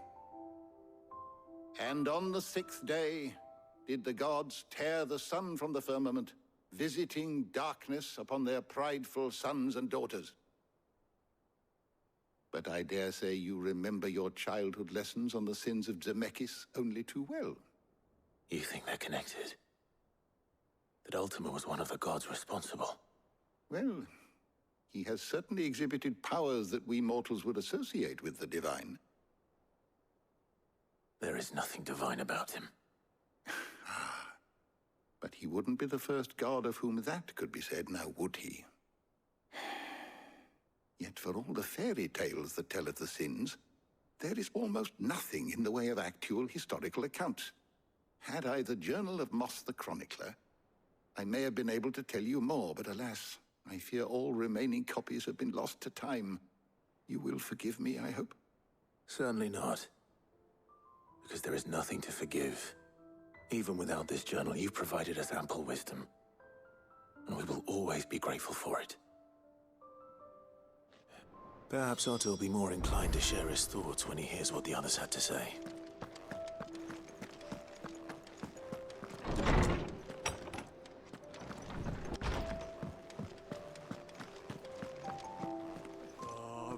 H: And on the 6th day did the gods tear the sun from the firmament, visiting darkness upon their prideful sons and daughters. But I dare say you remember your childhood lessons on the sins of Zemeckis only too well.
O: You think they're connected? That Ultima was one of the gods responsible?
H: Well, he has certainly exhibited powers that we mortals would associate with the divine.
O: There is nothing divine about him.
H: But he wouldn't be the first god of whom that could be said, now would he? Yet for all the fairy tales that tell of the sins, there is almost nothing in the way of actual historical accounts. Had I the Journal of Moss the Chronicler, I may have been able to tell you more, but alas, I fear all remaining copies have been lost to time. You will forgive me, I hope?
O: Certainly not. Because there is nothing to forgive. Even without this journal, you've provided us ample wisdom. And we will always be grateful for it. Perhaps Otto will be more inclined to share his thoughts when he hears what the others had to say.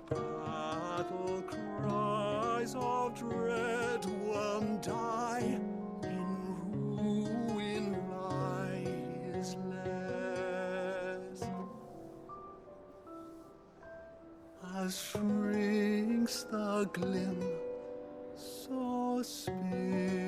E: The battle cries of dread worm die. In ruin lies less. As shrinks the glim, so speaks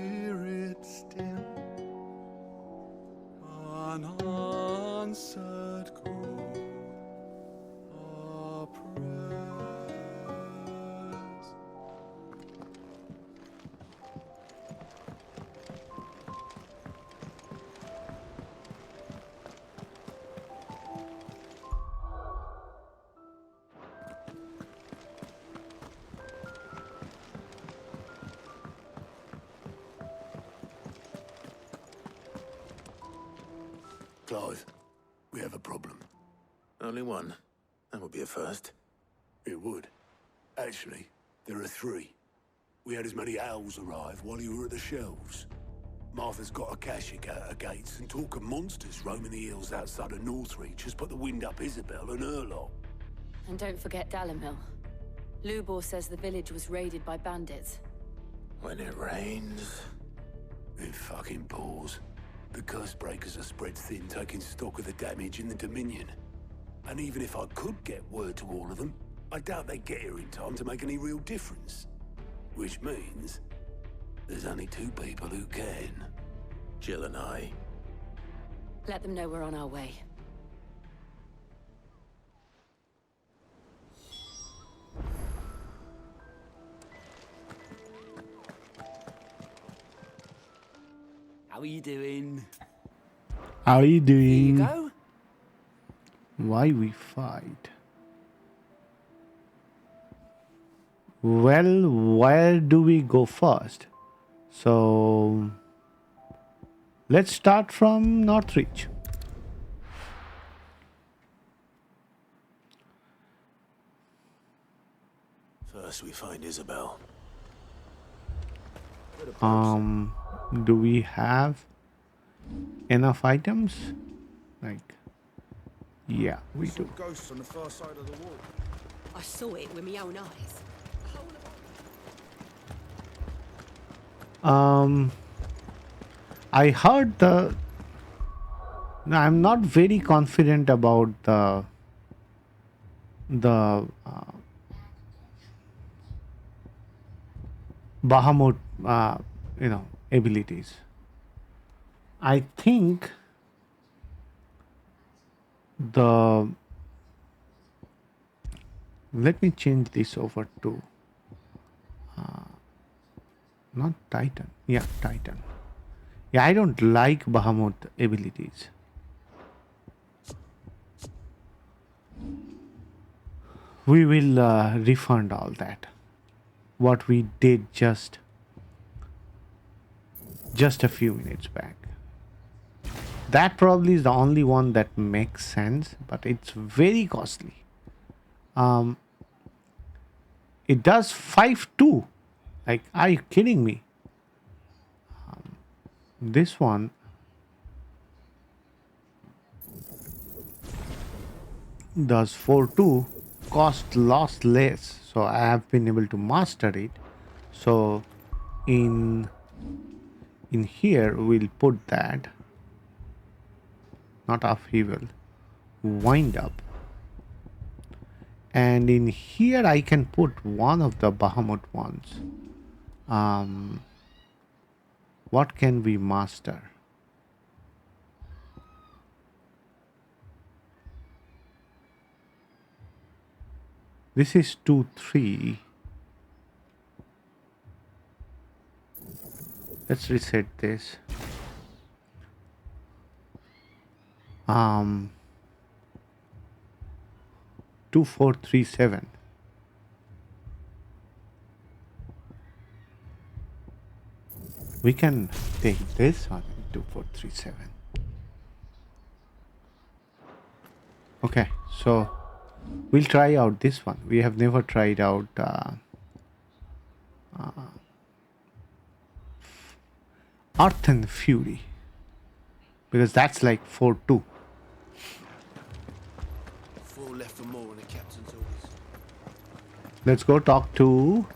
O: Clive, we have a problem.
B: Only one. That would be a first.
O: It would. Actually, there are three. We had as many owls arrive while you were at the shelves. Martha's got a Kashik out her gates, and talk of monsters roaming the hills outside of Northreach has put the wind up Isabel and her lot.
L: And don't forget Dalimil. Lubor says the village was raided by bandits.
B: When it rains...
O: It fucking pours. The curse breakers are spread thin, taking stock of the damage in the Dominion. And even if I could get word to all of them, I doubt they'd get here in time to make any real difference. Which means... there's only two people who can.
B: Jill and I.
L: Let them know we're on our way.
E: How are you doing?
A: How are you doing?
E: Here you go.
A: Why we fight? Well, where do we go first? So let's start from Northreach.
B: First we find Isabel.
A: Do we have enough items? Like, yeah, we do.
M: Ghosts on the far side of the wall.
C: I saw it with my own eyes.
A: I heard the... No, I'm not very confident about the Bahmut, abilities. I think let me change this over to not Titan. Yeah, Titan. Yeah, I don't like Bahmut abilities. We will refund all that. What we did just a few minutes back. That probably is the only one that makes sense, but it's very costly. It does 5-2. Like, are you kidding me? This one does 4-2, cost lost less. So I have been able to master it. So in here we'll put that. Not upheaval. Wind up. And in here I can put one of the Bahmut ones. What can we master? This is 2-3. Let's reset this. 2437. We can take this one, 2437. Okay, so we'll try out this one. We have never tried out Earth and Fury, because that's like 4-2.
M: 4 left for more in the captain's orders.
A: Let's go talk to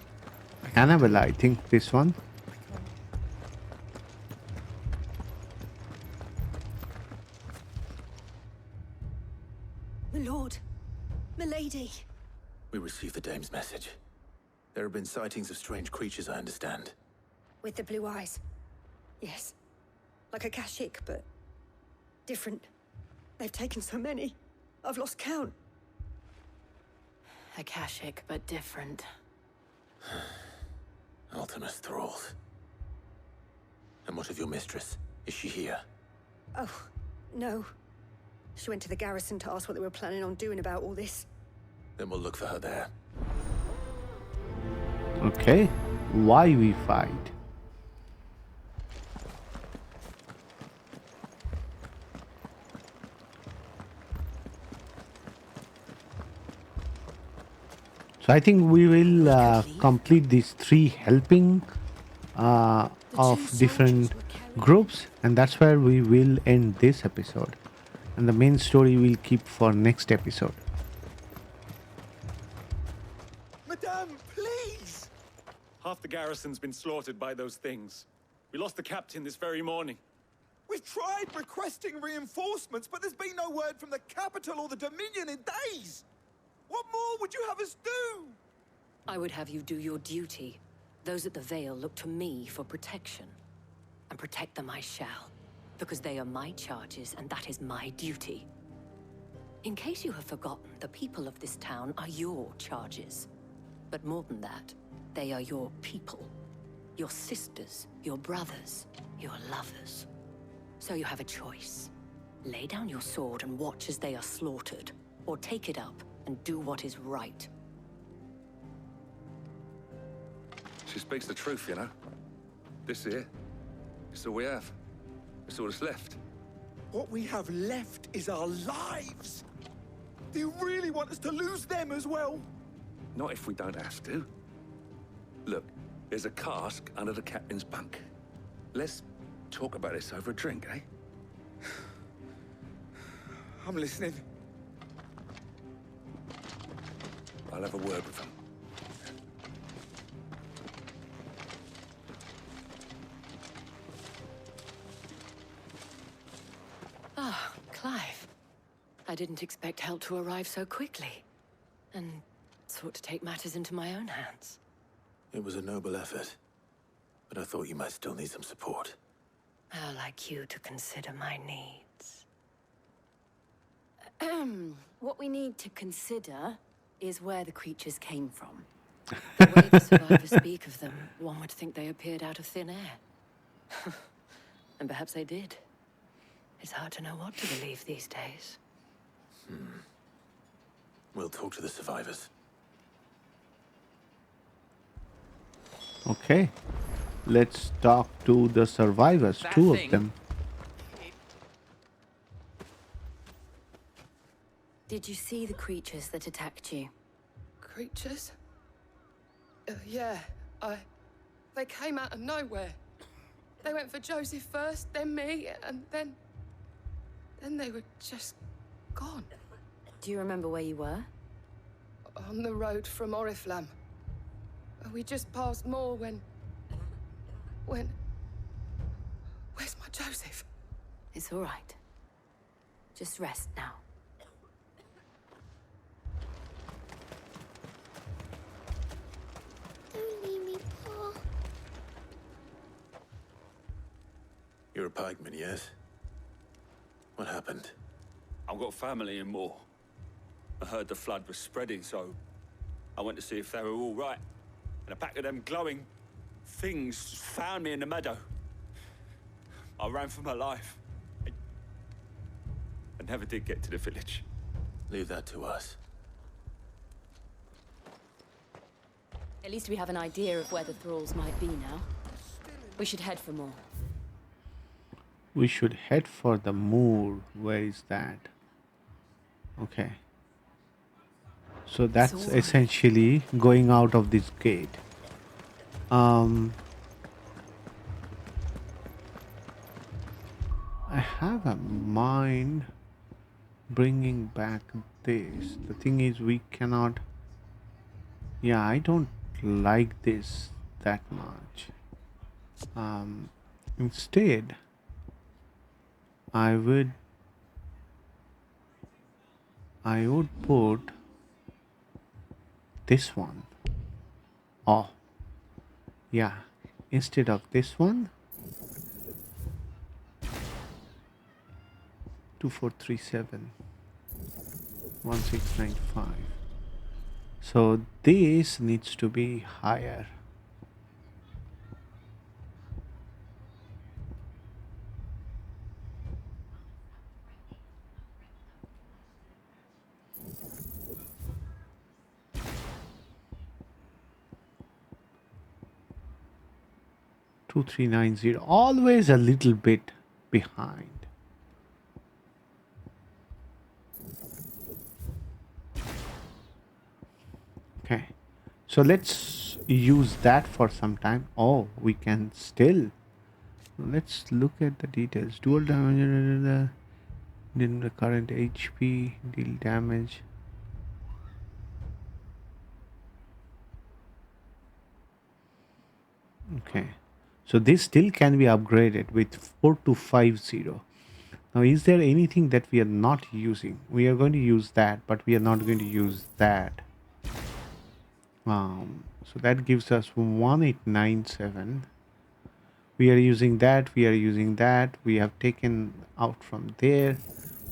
A: Annabelle, I think this one.
C: My lord, malady.
B: We received the dame's message. There have been sightings of strange creatures, I understand.
C: With the blue eyes. Yes. Like a Kashik, but different. They've taken so many. I've lost count.
L: A Kashik, but different.
B: Ultimus thralls. And what of your mistress? Is she here?
C: Oh, no. She went to the garrison to ask what they were planning on doing about all this.
B: Then we'll look for her there.
A: Okay. Why we fight? So I think we will complete these 3 helping of different groups, and that's where we will end this episode. And the main story we'll keep for next episode.
M: Madame, please!
F: Half the garrison's been slaughtered by those things. We lost the captain this very morning.
E: We've tried requesting reinforcements, but there's been no word from the capital or the Dominion in days! What more would you have us do?
S: I would have you do your duty. Those at the Vale look to me for protection. And protect them I shall, because they are my charges and that is my duty. In case you have forgotten, the people of this town are your charges. But more than that, they are your people. Your sisters, your brothers, your lovers. So you have a choice. Lay down your sword and watch as they are slaughtered, or take it up and do what is right.
T: She speaks the truth, you know. This here, it's all we have. It's all that's left.
E: What we have left is our lives! Do you really want us to lose them as well?
T: Not if we don't have to. Look, there's a cask under the captain's bunk. Let's talk about this over a drink, eh?
E: I'm listening.
T: I'll have a word with him.
S: Ah, Clive. I didn't expect help to arrive so quickly. And sought to take matters into my own hands.
O: It was a noble effort, but I thought you might still need some support.
S: How like you to consider my needs. What we need to consider is where the creatures came from. The way the survivors speak of them, one would think they appeared out of thin air. And perhaps they did. It's hard to know what to believe these days.
O: We'll talk to the survivors.
A: Okay, let's talk to the survivors, 2 of them.
S: Did you see the creatures that attacked you?
C: Creatures? Yeah, they came out of nowhere. They went for Joseph first, then me, and then they were just gone.
S: Do you remember where you were?
C: On the road from Oriflamme. We just passed more when... Where's my Joseph?
S: It's all right. Just rest now.
P: Don't leave me, Pa.
O: You're a pikeman, yes? What happened?
F: I've got family in Moor. I heard the flood was spreading, so I went to see if they were all right. And a pack of them glowing things found me in the meadow. I ran for my life. I never did get to the village.
O: Leave that to us.
S: At least we have an idea of where the thralls might be now. We should head for more.
A: We should head for the moor. Where is that? Okay. So that's essentially going out of this gate. I have a mind bringing back this. The thing is, we cannot... Yeah, I don't like this that much. Instead, I would put this one. Oh, yeah, instead of this one, 2437 1695. So this needs to be higher. Two, 390, always a little bit behind. Okay. So let's use that for some time. Oh, we can still. Let's look at the details. Dual damage, then the current HP, deal damage. Okay, so this still can be upgraded with 4250. Now, is there anything that we are not using? We are going to use that, but we are not going to use that. So that gives us 1897. We are using that. We are using that. We have taken out from there.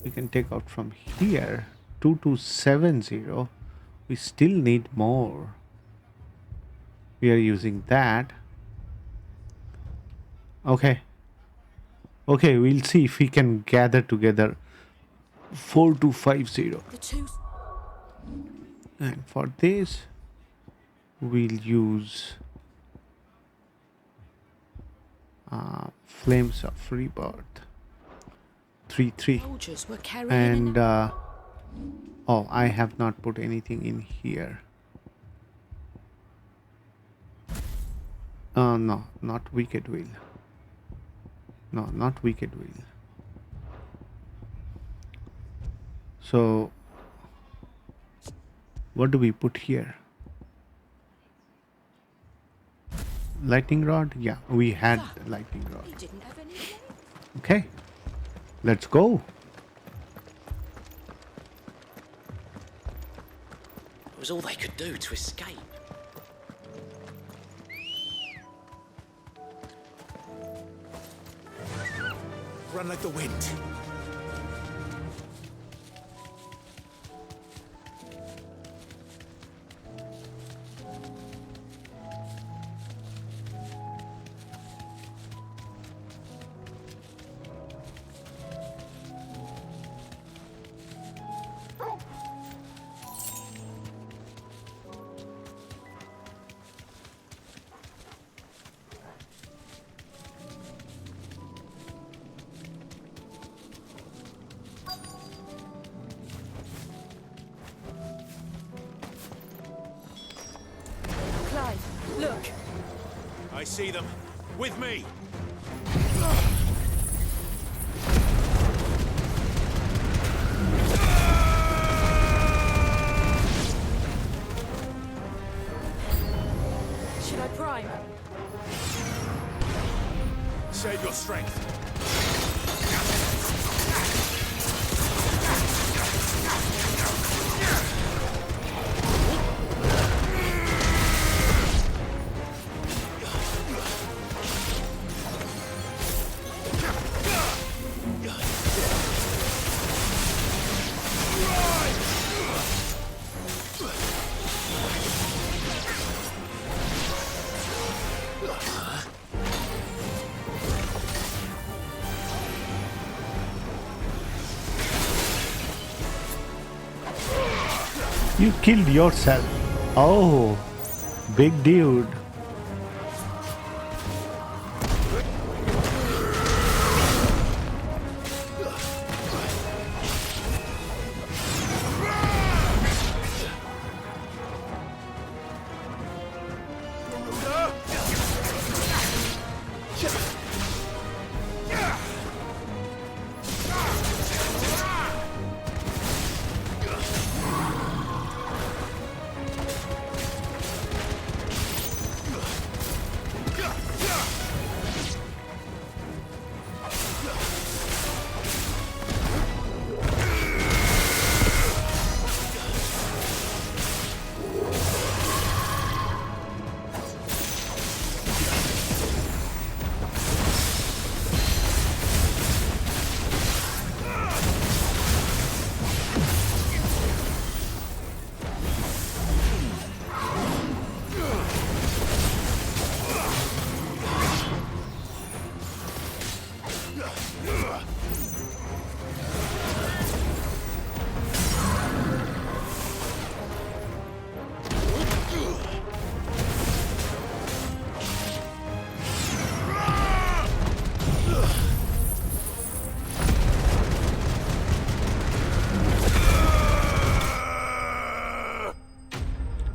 A: We can take out from here 2270. We still need more. We are using that. Okay. Okay, we'll see if we can gather together 4250. And for this, we'll use Flames of Rebirth 3-3. And oh, I have not put anything in here. No, not Wicked Will. No, not Wicked Will. So, what do we put here? Lightning Rod? Yeah, we had Lightning Rod. Okay, let's go.
U: It was all they could do to escape.
B: Run like the wind.
C: Look!
B: I see them. With me!
C: Should I prime?
B: Save your strength.
A: You killed yourself. Oh, big dude.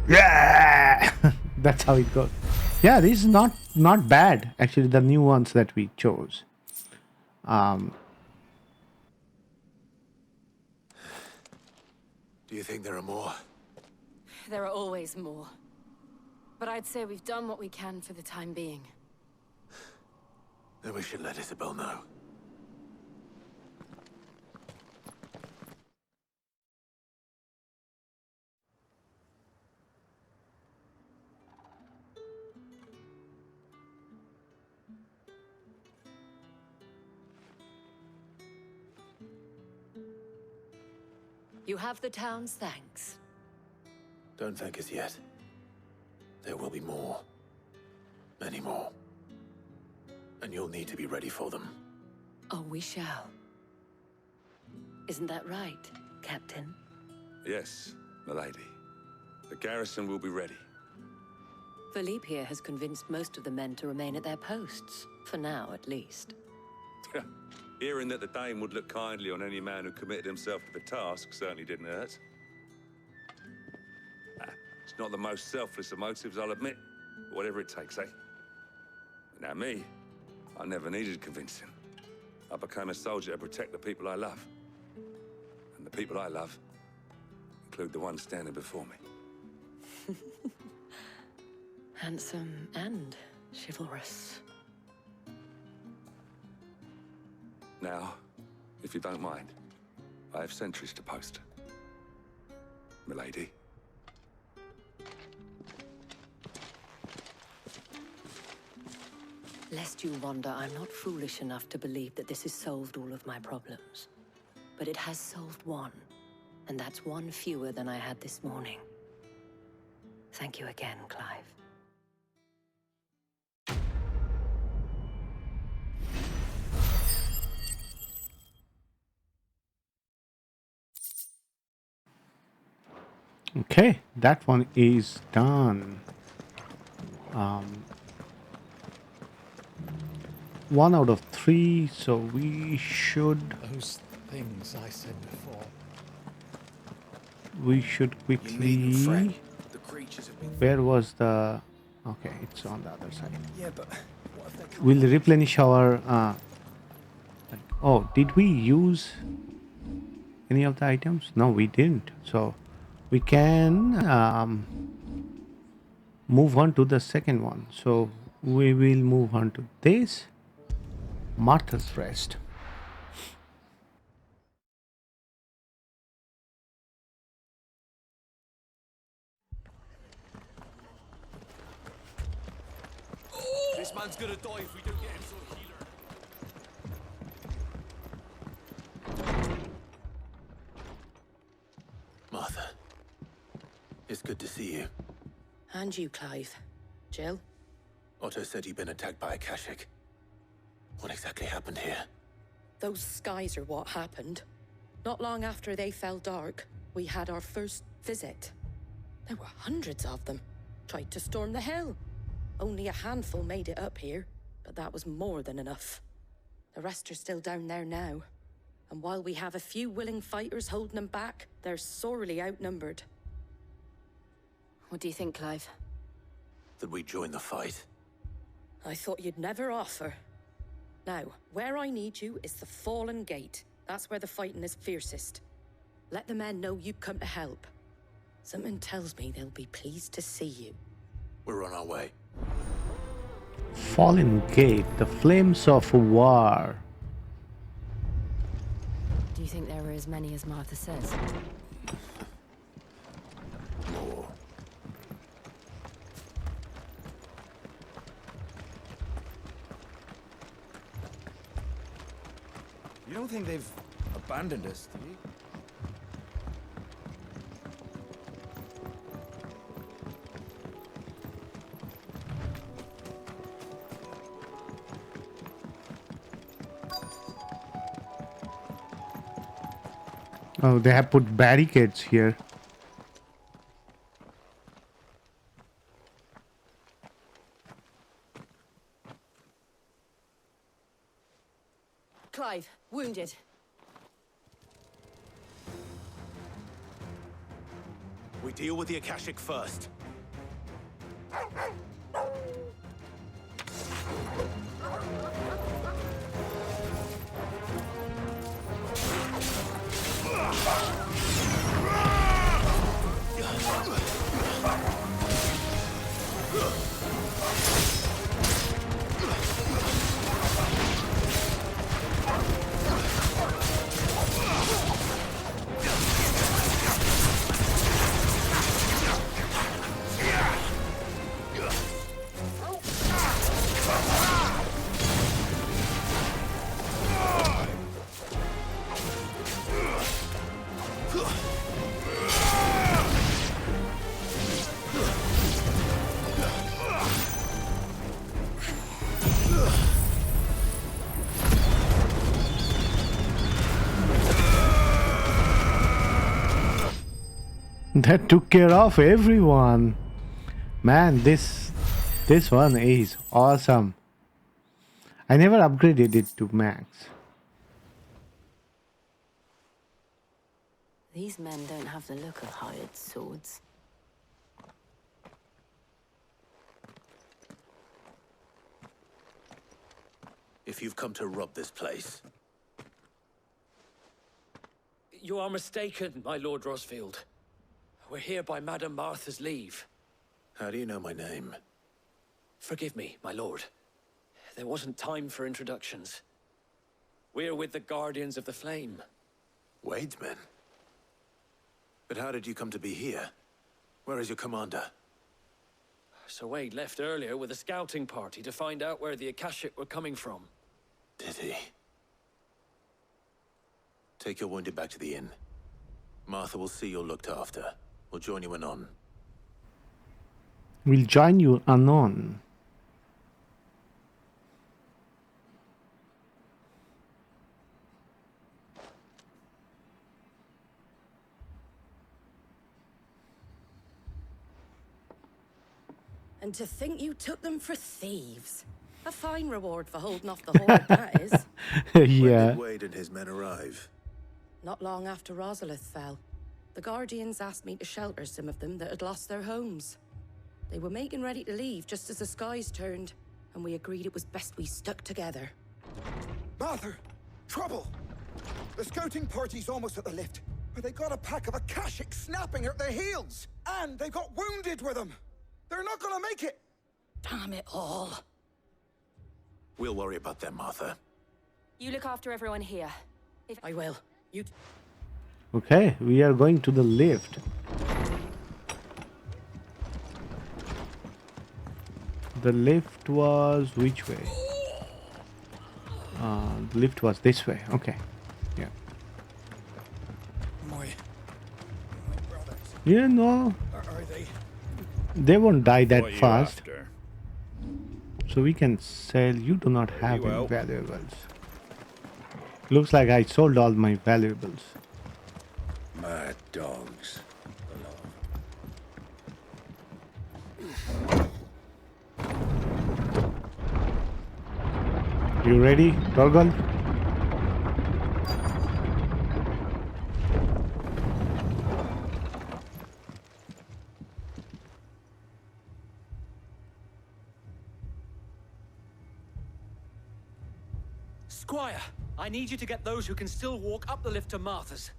A: Yeah! That's how it goes. Yeah, this is not bad actually. The new ones that we chose.
E: Do you think there are more?
L: There are always more. But I'd say we've done what we can for the time being.
E: Then we should let Isabel know.
S: You have the town's thanks.
E: Don't thank us yet. There will be more. Many more. And you'll need to be ready for them.
S: Oh, we shall. Isn't that right, Captain?
T: Yes, milady. The garrison will be ready.
S: Philippe here has convinced most of the men to remain at their posts. For now, at least.
T: Hearing that the Dane would look kindly on any man who committed himself to the task certainly didn't hurt. It's not the most selfless of motives, I'll admit. But whatever it takes, eh? Now me, I never needed convincing. I became a soldier to protect the people I love. And the people I love include the ones standing before me.
S: Handsome and chivalrous.
T: Now, if you don't mind, I have sentries to post. Milady.
S: Lest you wonder, I'm not foolish enough to believe that this has solved all of my problems. But it has solved one, and that's one fewer than I had this morning. Thank you again, Clive.
A: Okay, that one is done. 1 out of 3, so we should.
B: Those things I said before.
A: We should quickly.
B: The creatures have been.
A: Where was the? Okay, it's on the other side.
B: Yeah, but what if they come?
A: We'll replenish our. Oh, did we use any of the items? No, we didn't. So we can move on to the second one. So we will move on to this. Martha's Rest.
E: This man's gonna die if we don't get him some healer. Martha, it's good to see you.
Q: And you, Clive. Jill?
E: Otto said you'd been attacked by a Kashik. What exactly happened here?
Q: Those skies are what happened. Not long after they fell dark, we had our first visit. There were hundreds of them. Tried to storm the hill. Only a handful made it up here, but that was more than enough. The rest are still down there now. And while we have a few willing fighters holding them back, they're sorely outnumbered.
L: What do you think, Clive?
E: That we join the fight?
Q: I thought you'd never offer. Now, where I need you is the Fallen Gate. That's where the fighting is fiercest. Let the men know you've come to help. Something tells me they'll be pleased to see you.
E: We're on our way.
A: Fallen Gate, the flames of war.
L: Do you think there are as many as Martha says?
E: More.
B: You don't think they've abandoned us, do you?
A: Oh, they have put barricades here.
L: Clive, wounded.
E: We deal with the Akashic first.
A: That took care of everyone. Man, this one is awesome. I never upgraded it to max.
S: These men don't have the look of hired swords.
B: If you've come to rob this place.
G: You are mistaken, my Lord Rosfield. We're here by Madame Martha's leave.
B: How do you know my name?
G: Forgive me, my lord. There wasn't time for introductions. We're with the Guardians of the Flame.
B: Wade's men? But how did you come to be here? Where is your commander?
G: Sir Wade left earlier with a scouting party to find out where the Akashic were coming from.
B: Did he? Take your wounded back to the inn. Martha will see you're looked after. We'll join you anon.
A: We'll join you anon.
C: And to think you took them for thieves. A fine reward for holding off the horde, that is.
A: Yeah.
B: When did Wade and his men arrive?
C: Not long after Rosalith fell, the Guardians asked me to shelter some of them that had lost their homes. They were making ready to leave just as the skies turned, and we agreed it was best we stuck together.
E: Martha! Trouble! The scouting party's almost at the lift, but they got a pack of Akashic snapping at their heels! And they got wounded with them! They're not gonna make it!
C: Damn it all!
B: We'll worry about them, Martha.
L: You look after everyone here.
C: I will. You...
A: Okay, we are going to the lift. The lift was which way? The lift was this way. Okay. Yeah.
E: My brothers.
A: Yeah, no.
E: Are they?
A: They won't die that
F: What are you
A: fast.
F: after?
A: So we can sell. You do not have
F: Very
A: any
F: well.
A: valuables. Looks like I sold all my valuables.
K: My dogs.
A: You ready, Torgal?
G: Squire, I need you to get those who can still walk up the lift to Martha's.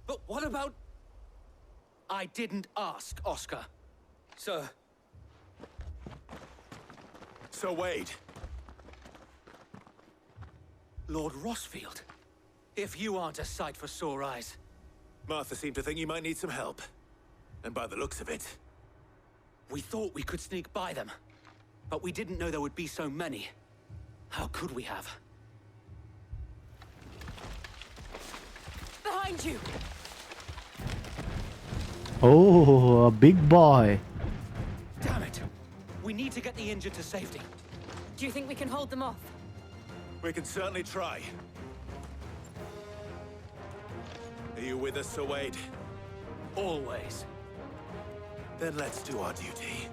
G: But what about... I didn't ask, Oscar. Sir.
B: Sir Wade.
G: Lord Rosfield. If you aren't a sight for sore eyes.
B: Martha seemed to think you might need some help. And by the looks of it...
G: We thought we could sneak by them. But we didn't know there would be so many. How could we have?
L: Behind you!
A: Oh, a big boy.
G: Damn it! We need to get the injured to safety.
L: Do you think we can hold them off?
B: We can certainly try. Are you with us, Sir Wade?
G: Always.
B: Then let's do our duty.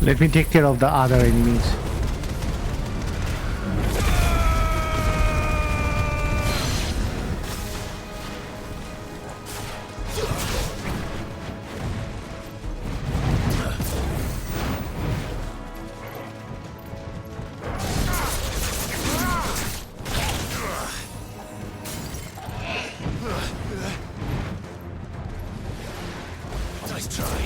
A: Let me take care of the other enemies.
B: Nice try.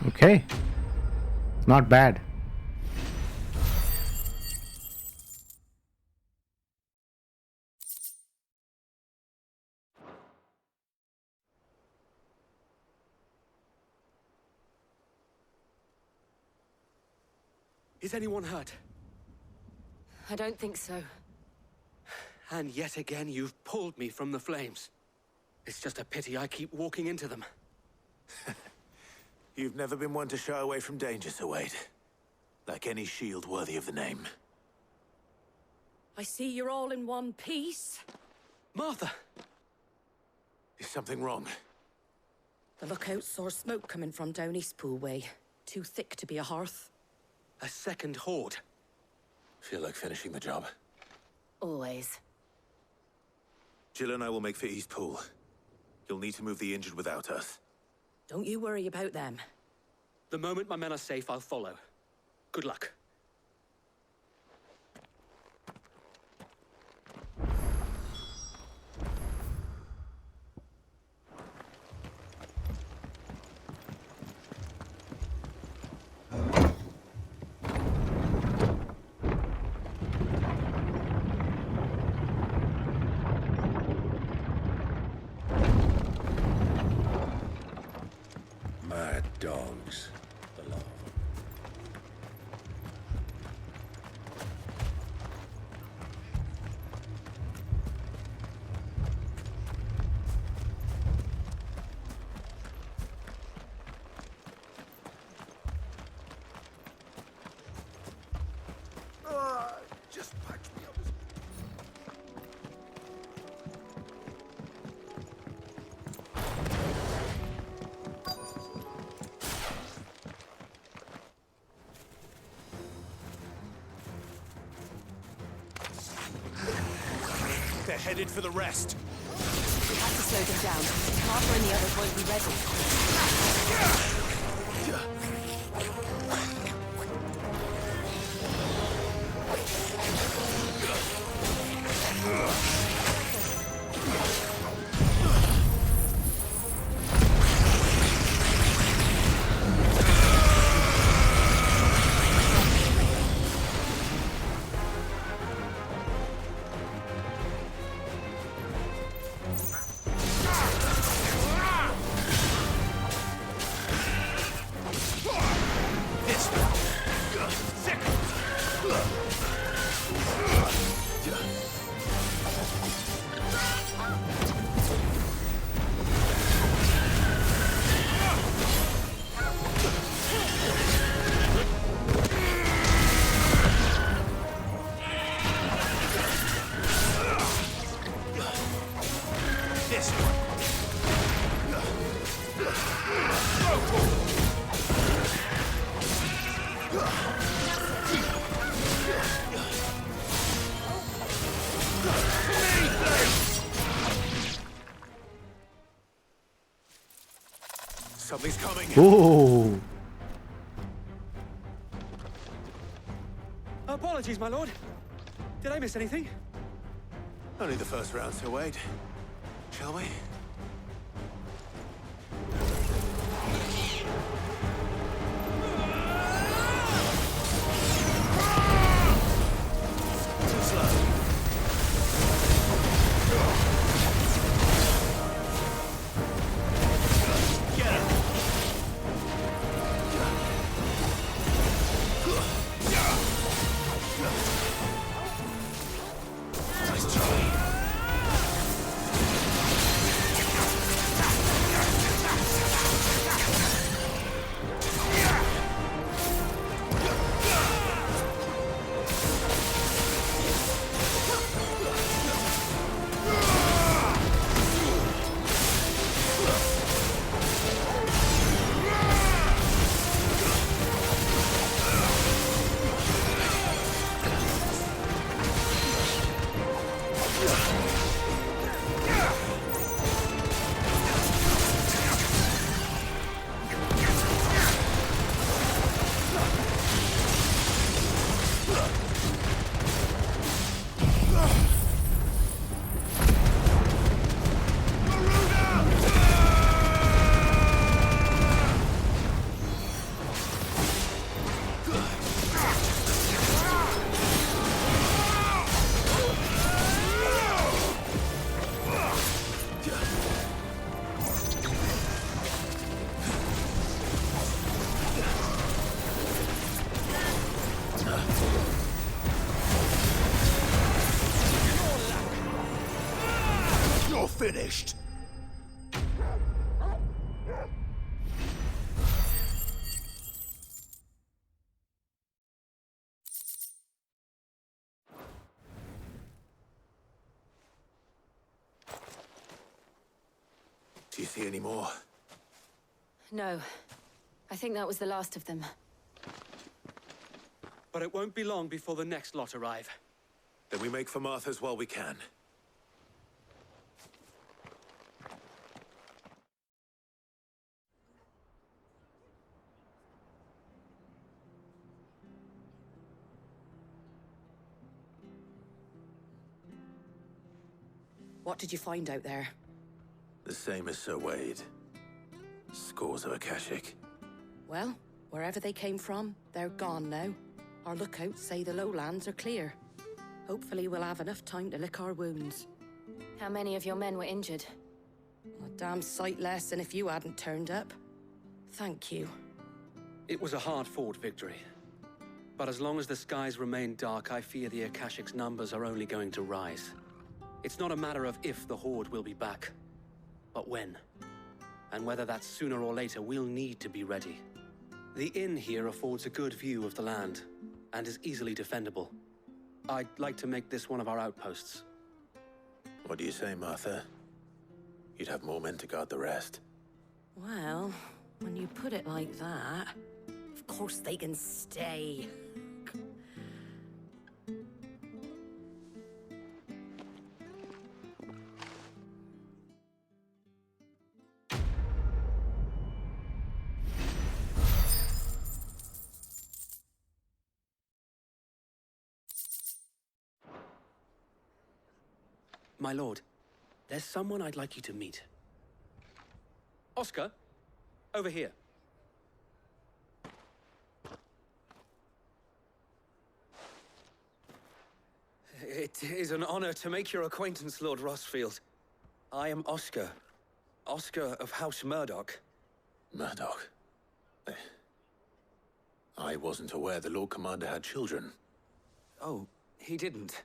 A: Okay. Not bad.
G: Is anyone hurt?
S: I don't think so.
G: And yet again, you've pulled me from the flames. It's just a pity I keep walking into them.
B: You've never been one to shy away from danger, Sir Wade. Like any shield worthy of the name.
S: I see you're all in one piece.
G: Martha!
B: Is something wrong?
S: The lookout saw smoke coming from down Eastpool way. Too thick to be a hearth.
G: A second horde.
B: Feel like finishing the job.
S: Always.
B: Jill and I will make for Eastpool. You'll need to move the injured without us.
S: Don't you worry about them.
G: The moment my men are safe, I'll follow. Good luck.
K: Mad dogs. The lot of them.
E: Just patch me up.
B: They're headed for the rest.
S: We have to slow them down. Martha and the others won't be
B: Something's coming.
A: Oh.
G: Apologies, my lord. Did I miss anything?
B: Only the first round, Sir Wade. Shall we? Too slow. Get him. Nice try. finished.
O: Do you see any more?
R: No. I think that was the last of them.
G: But it won't be long before the next lot arrive.
O: Then we make for Martha's while we can.
S: What did you find out there?
O: The same as Sir Wade. Scores of Akashic.
S: Well, wherever they came from, they're gone now. Our lookouts say the lowlands are clear. Hopefully we'll have enough time to lick our wounds.
R: How many of your men were injured?
S: A damn sight less than if you hadn't turned up. Thank you.
G: It was a hard-fought victory. But as long as the skies remain dark, I fear the Akashic's numbers are only going to rise. It's not a matter of if the Horde will be back, but when. And whether that's sooner or later, we'll need to be ready. The inn here affords a good view of the land, and is easily defendable. I'd like to make this one of our outposts.
O: What do you say, Martha? You'd have more men to guard the rest.
S: Well, when you put it like that, of course they can stay.
G: My lord, there's someone I'd like you to meet. Oscar, over here. It is an honor to make your acquaintance, Lord Rosfield. I am Oscar. Oscar of House Murdoch.
O: Murdoch? I wasn't aware the Lord Commander had children.
G: Oh, he didn't.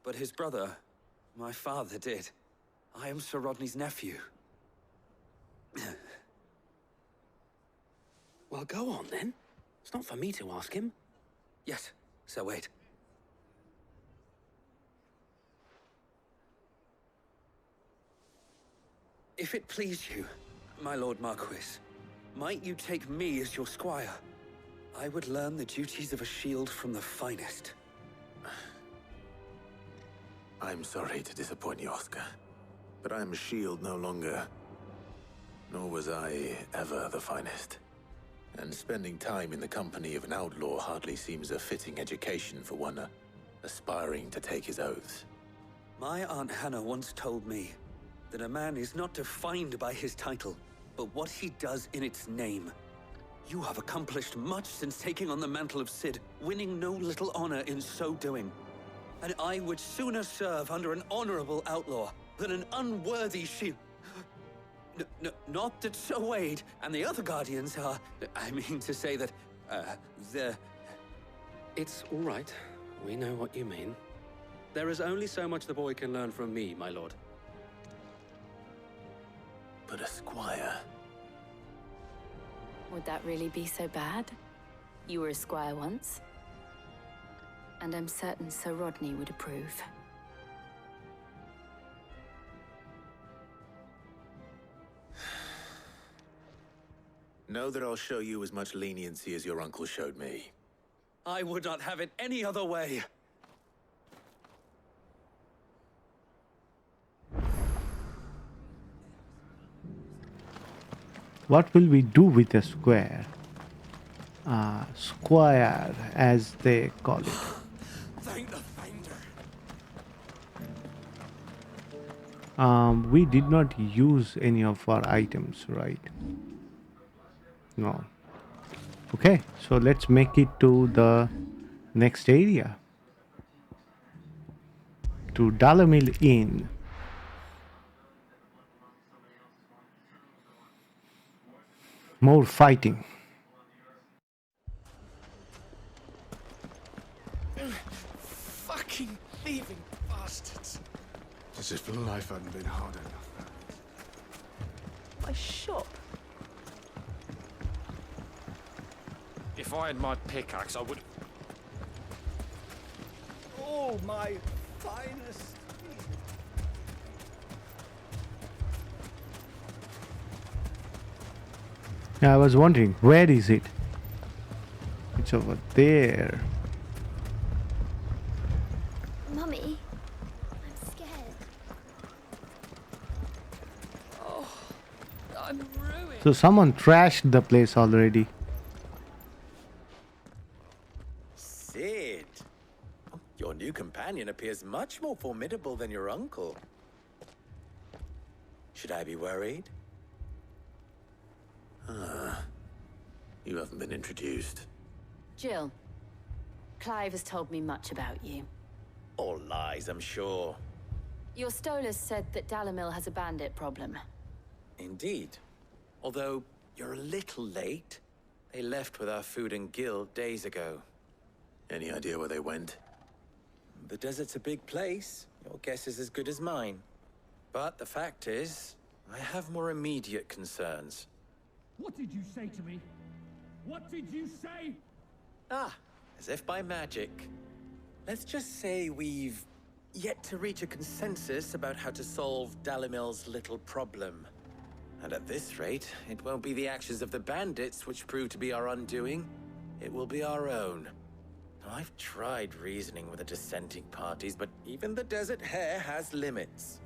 G: But his brother, my father, did. I am Sir Rodney's nephew. Well, go on, then. It's not for me to ask him. Yes, Sir Wade. If it please you, my Lord Marquis, might you take me as your squire? I would learn the duties of a shield from the finest.
O: I'm sorry to disappoint you, Oscar, but I'm a shield no longer. Nor was I ever the finest. And spending time in the company of an outlaw hardly seems a fitting education for one aspiring to take his oaths.
G: My Aunt Hannah once told me that a man is not defined by his title, but what he does in its name. You have accomplished much since taking on the mantle of Cid, winning no little honor in so doing. And I would sooner serve under an honorable outlaw than an unworthy shield. Not that Sir Wade and the other Guardians are... I mean to say that, they're... It's all right. We know what you mean. There is only so much the boy can learn from me, my lord.
O: But a squire...
R: Would that really be so bad? You were a squire once. And I'm certain Sir Rodney would approve.
O: Know that I'll show you as much leniency as your uncle showed me.
G: I would not have it any other way.
A: What will we do with the square? Squire, as they call it.
B: Thank the finder.
A: We did not use any of our items, right? No. Okay, so let's make it to the next area. To Dalamil Inn. More fighting.
M: Fucking thieving bastards.
E: As if life hadn't been hard enough.
D: My shop.
B: If I had my pickaxe, I would...
M: Oh, my finest.
A: Yeah, I was wondering, where is it? It's over there.
P: Mummy, I'm scared.
D: Oh, I'm ruined.
A: So someone trashed the place already.
M: Sid. Your new companion appears much more formidable than your uncle. Should I be worried? You haven't been introduced.
S: Jill, Clive has told me much about you.
M: All lies, I'm sure.
S: Your Stolas said that Dalamil has a bandit problem.
M: Indeed. Although, you're a little late. They left with our food and guild days ago. Any idea where they went? The desert's a big place. Your guess is as good as mine. But the fact is, I have more immediate concerns.
V: What did you say to me? What did you say?
M: Ah, as if by magic. Let's just say we've yet to reach a consensus about how to solve Dalamil's little problem. And at this rate, it won't be the actions of the bandits which prove to be our undoing. It will be our own. Now, I've tried reasoning with the dissenting parties, but even the Desert Hare has limits.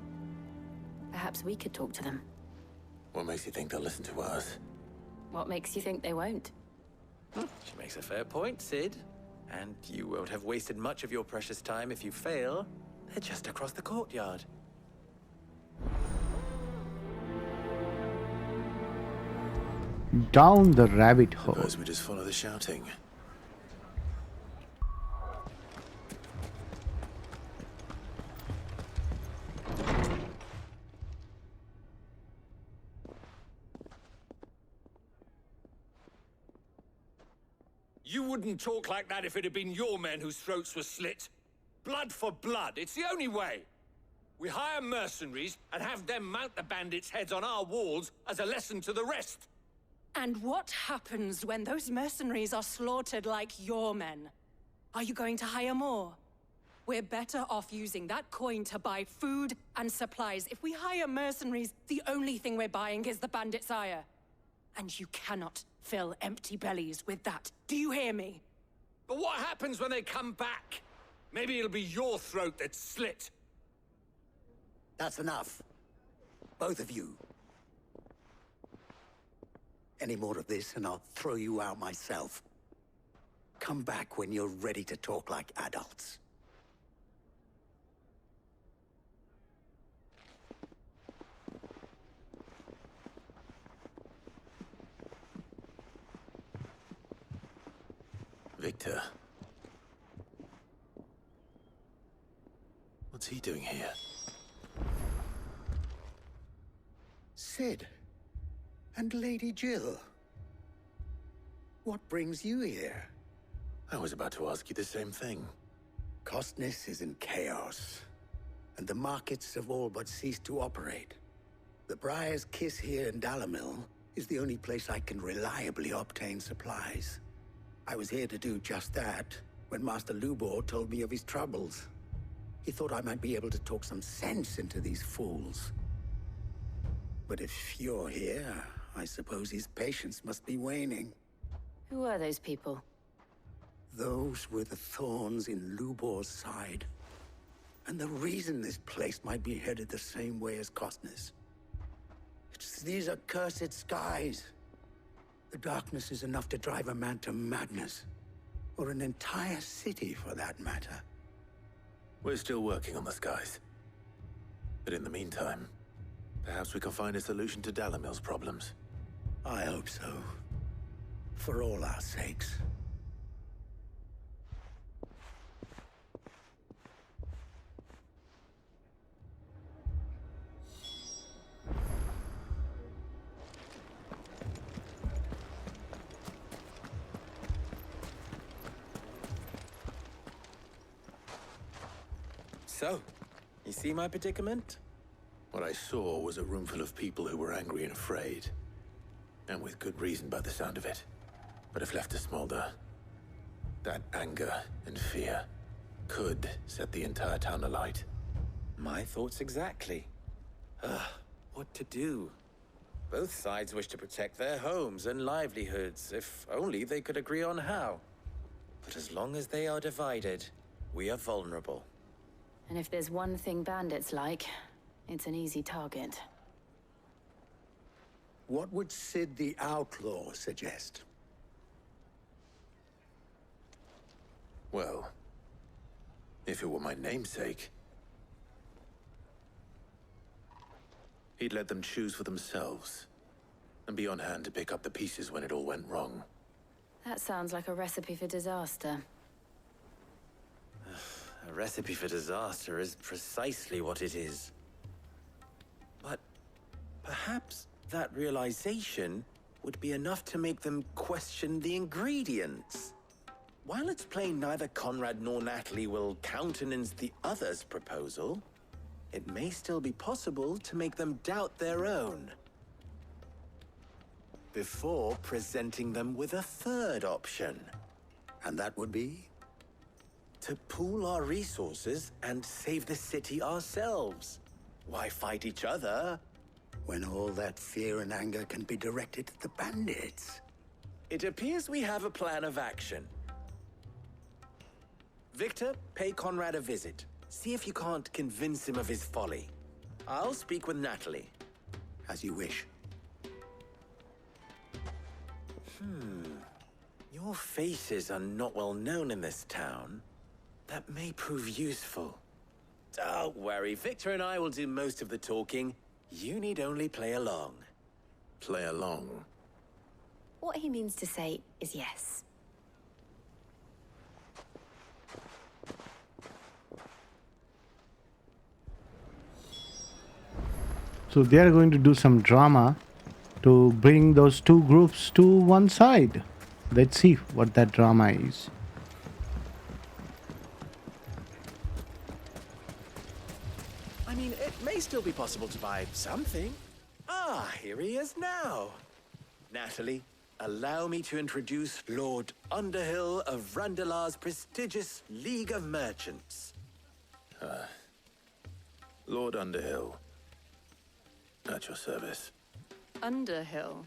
S: Perhaps we could talk to them.
M: What makes you think they'll listen to us?
S: What makes you think they won't?
M: She makes a fair point, Sid. And you won't have wasted much of your precious time if you fail. They're just across the courtyard.
A: Down the rabbit hole.
M: Suppose we just follow the shouting.
T: You wouldn't talk like that if it had been your men whose throats were slit. Blood for blood, it's the only way. We hire mercenaries and have them mount the bandits' heads on our walls as a lesson to the rest.
C: And what happens when those mercenaries are slaughtered like your men? Are you going to hire more? We're better off using that coin to buy food and supplies. If we hire mercenaries, the only thing we're buying is the bandits' ire. And you cannot fill empty bellies with that. Do you hear me?
T: But what happens when they come back? Maybe it'll be your throat that's slit.
W: That's enough. Both of you. Any more of this and I'll throw you out myself. Come back when you're ready to talk like adults.
M: Victor. What's he doing here?
W: Sid. And Lady Jill. What brings you here?
M: I was about to ask you the same thing.
W: Costness is in chaos, and the markets have all but ceased to operate. The Briar's Kiss here in Dalamil is the only place I can reliably obtain supplies. I was here to do just that when Master Lubor told me of his troubles. He thought I might be able to talk some sense into these fools. But if you're here, I suppose his patience must be waning.
S: Who are those people?
W: Those were the thorns in Lubor's side. And the reason this place might be headed the same way as Costness. It's these accursed skies. The darkness is enough to drive a man to madness. Or an entire city, for that matter.
M: We're still working on the skies. But in the meantime, perhaps we can find a solution to Dalamil's problems.
W: I hope so. For all our sakes.
M: So, you see my predicament?
O: What I saw was a room full of people who were angry and afraid. And with good reason by the sound of it. But if left to smolder, that anger and fear could set the entire town alight.
M: My thoughts exactly. What to do? Both sides wish to protect their homes and livelihoods, if only they could agree on how. But as long as they are divided, we are vulnerable.
L: And if there's one thing bandits like, it's an easy target.
W: What would Sid the Outlaw suggest?
O: Well, if it were my namesake, he'd let them choose for themselves, and be on hand to pick up the pieces when it all went wrong.
L: That sounds like a recipe for disaster.
M: A recipe for disaster is precisely what it is. But perhaps that realization would be enough to make them question the ingredients. While it's plain neither Conrad nor Natalie will countenance the other's proposal, it may still be possible to make them doubt their own. Before presenting them with a third option.
W: And that would be?
M: To pool our resources and save the city ourselves. Why fight each other?
W: When all that fear and anger can be directed at the bandits.
M: It appears we have a plan of action. Victor, pay Conrad a visit. See if you can't convince him of his folly. I'll speak with Natalie.
W: As you wish.
M: Your faces are not well known in this town. That may prove useful. Don't worry, Victor and I will do most of the talking. You need only play along.
O: Play along?
L: What he means to say is yes.
A: So they are going to do some drama to bring those two groups to one side. Let's see what that drama is.
M: I mean, it may still be possible to buy something. Ah, here he is now. Natalie, allow me to introduce Lord Underhill of Randalar's prestigious League of Merchants.
O: Lord Underhill. At your service.
L: Underhill?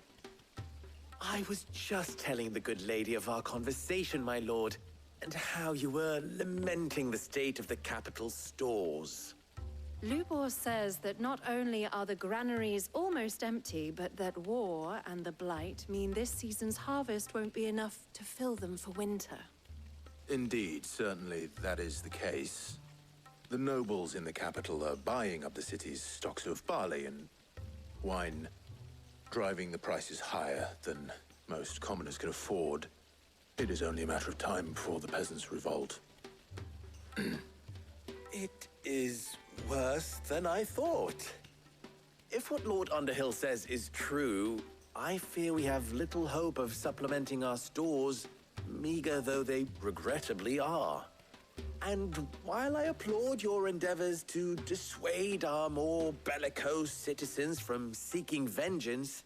M: I was just telling the good lady of our conversation, my lord, and how you were lamenting the state of the capital's stores.
L: Lubor says that not only are the granaries almost empty, but that war and the Blight mean this season's harvest won't be enough to fill them for winter.
O: Indeed, certainly that is the case. The nobles in the capital are buying up the city's stocks of barley and wine, driving the prices higher than most commoners can afford. It is only a matter of time before the peasants revolt.
M: It is worse than I thought. If what Lord Underhill says is true, I fear we have little hope of supplementing our stores, meager though they regrettably are. And while I applaud your endeavors to dissuade our more bellicose citizens from seeking vengeance,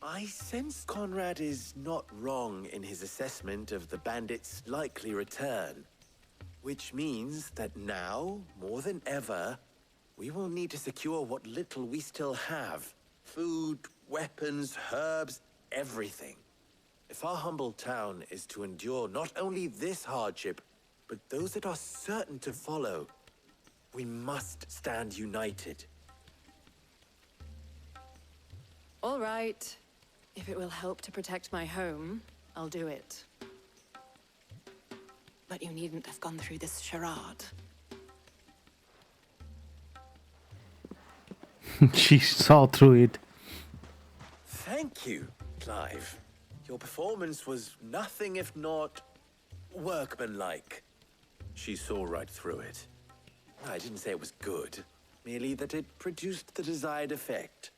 M: I sense Conrad is not wrong in his assessment of the bandits' likely return. Which means that now, more than ever, we will need to secure what little we still have. Food, weapons, herbs, everything. If our humble town is to endure not only this hardship, but those that are certain to follow, we must stand united.
L: All right. If it will help to protect my home, I'll do it. But you needn't have gone through this charade.
A: She saw through it.
M: Thank you, Clive. Your performance was nothing if not workmanlike.
O: She saw right through it.
M: I didn't say it was good, merely that it produced the desired effect.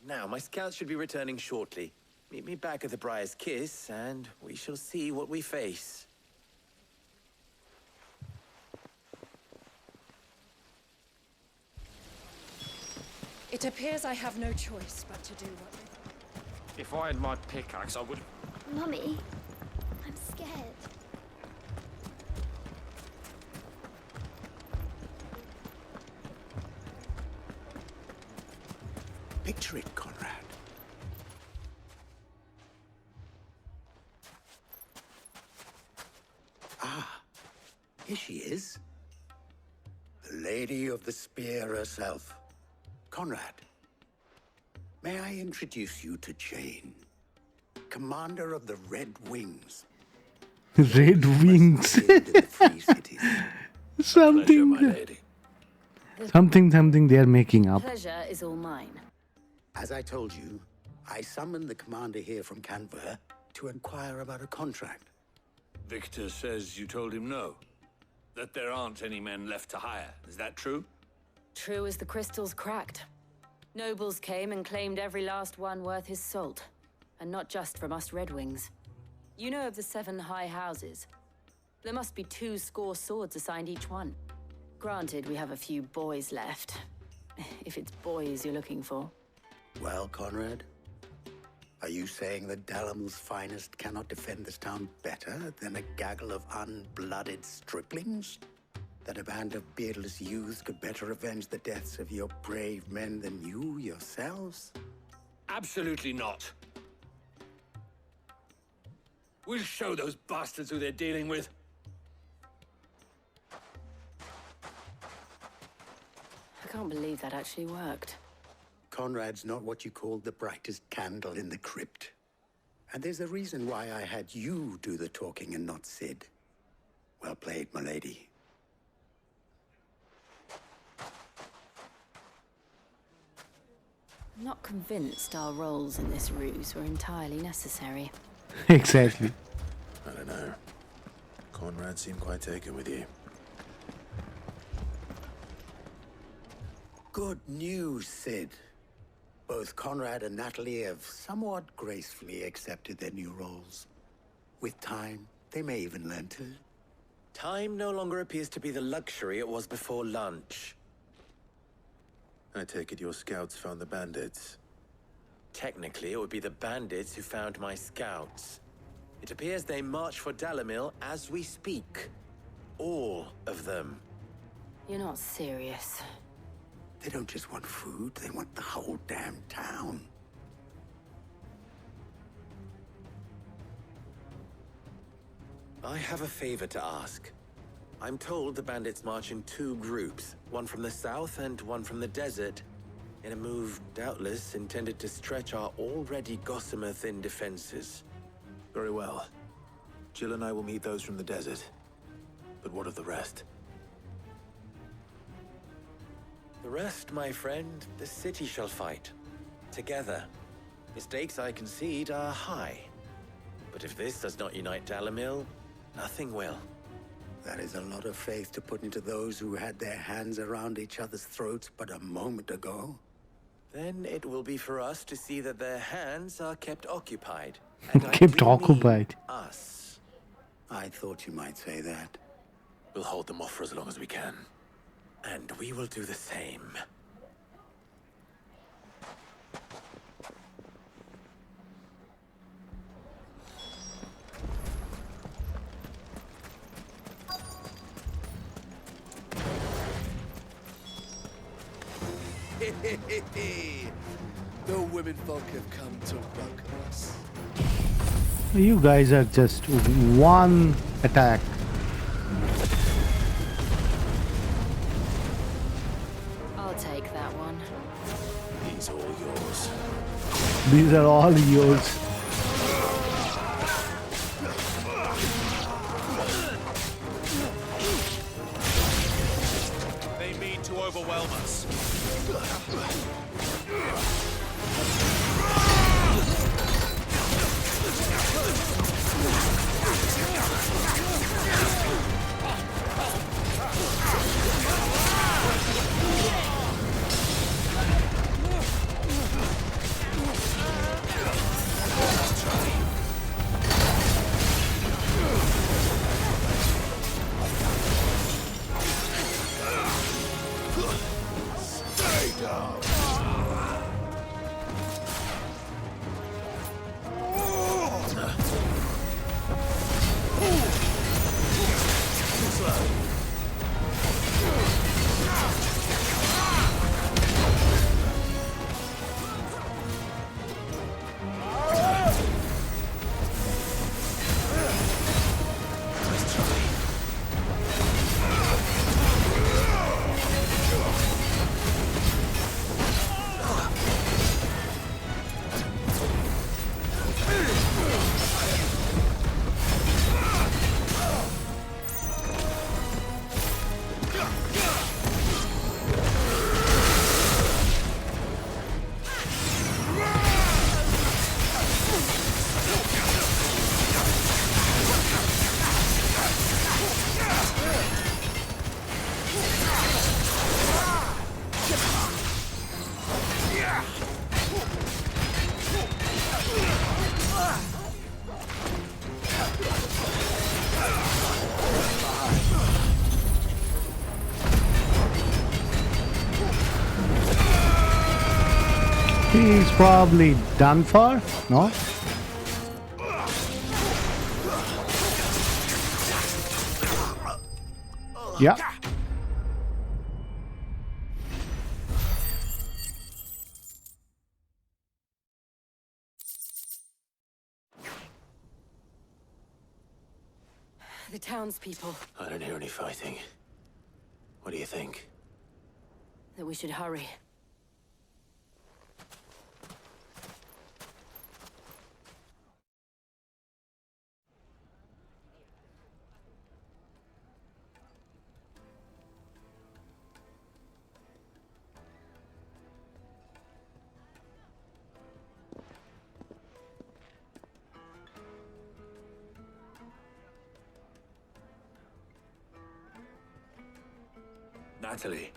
M: Now, my scouts should be returning shortly. Meet me back at the Briar's Kiss, and we shall see what we face.
D: It appears I have no choice but to do what...
I: If I had my pickaxe, I would...
P: Mummy, I'm scared.
W: Picture it, Conrad. Ah, here she is. The Lady of the Spear herself. Conrad, may I introduce you to Jane, commander of the Red Wings.
A: Red Wings. Something they are making up.
Q: Pleasure is all mine.
W: As I told you, I summoned the commander here from Canberra to inquire about a contract.
K: Victor says you told him no. That there aren't any men left to hire. Is that true?
Q: True as the crystals cracked. Nobles came and claimed every last one worth his salt. And not just from us Red Wings. You know of the 7 high houses. There must be 2 swords assigned each one. Granted, we have a few boys left. If it's boys you're looking for.
W: Well, Conrad, are you saying that Dalamil's finest cannot defend this town better than a gaggle of unblooded striplings? That a band of beardless youths could better avenge the deaths of your brave men than you yourselves?
K: Absolutely not. We'll show those bastards who they're dealing with.
Q: I can't believe that actually worked.
W: Conrad's not what you called the brightest candle in the crypt. And there's a reason why I had you do the talking and not Sid. Well played, malady.
Q: I'm not convinced our roles in this ruse were entirely necessary.
A: Exactly.
J: I don't know. Conrad seemed quite taken with you.
W: Good news, Sid. Both Conrad and Natalie have somewhat gracefully accepted their new roles. With time, they may even learn to.
M: Time no longer appears to be the luxury it was before lunch.
J: I take it your scouts found the bandits.
M: Technically, it would be the bandits who found my scouts. It appears they march for Dalamil as we speak. All of them.
Q: You're not serious.
W: They don't just want food, they want the whole damn town.
M: I have a favor to ask. I'm told the bandits march in 2 groups, one from the south and one from the desert, in a move doubtless intended to stretch our already gossamer-thin defenses.
J: Very well. Jill and I will meet those from the desert. But what of the rest?
M: The rest, my friend, the city shall fight. Together. The stakes, I concede, are high. But if this does not unite Dalamil, nothing will.
W: That is a lot of faith to put into those who had their hands around each other's throats but a moment ago.
M: Then it will be for us to see that their hands are kept occupied. And
A: Kept occupied.
M: Us.
W: I thought you might say that.
J: We'll hold them off for as long as we can.
M: And we will do the same.
N: The women folk have come to welcome us.
A: You guys are just one attack.
Q: I'll take that one.
J: These are all yours.
A: These are all yours.
B: They mean to overwhelm us.
A: He's probably done for, no? Yeah.
S: The townspeople.
J: I don't hear any fighting. What do you think?
S: That we should hurry.
O: Natalie,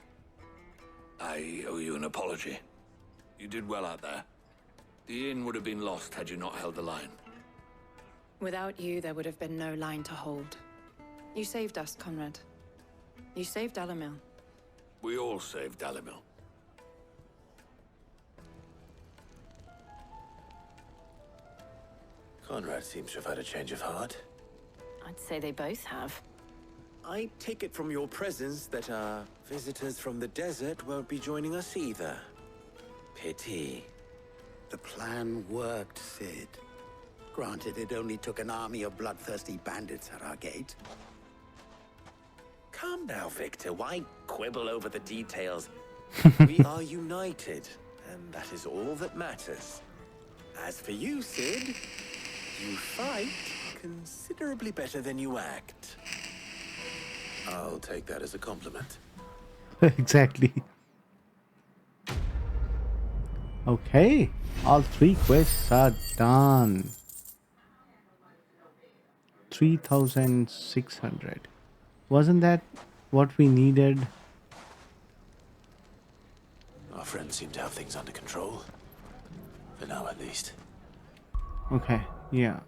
O: I owe you an apology. You did well out there. The inn would have been lost had you not held the line.
L: Without you, there would have been no line to hold. You saved us, Conrad. You saved Dalimil.
O: We all saved Dalimil.
J: Conrad seems to have had a change of heart.
S: I'd say they both have.
M: I take it from your presence that our visitors from the desert won't be joining us either. Pity.
W: The plan worked, Sid. Granted, it only took an army of bloodthirsty bandits at our gate.
M: Calm now, Victor. Why quibble over the details? We are united, and that is all that matters. As for you, Sid, you fight considerably better than you act.
J: I'll take that as a compliment.
A: Exactly. Okay, all 3 quests are done. 3,600. Wasn't that what we needed?
J: Our friends seem to have things under control. For now, at least.
A: Okay, yeah.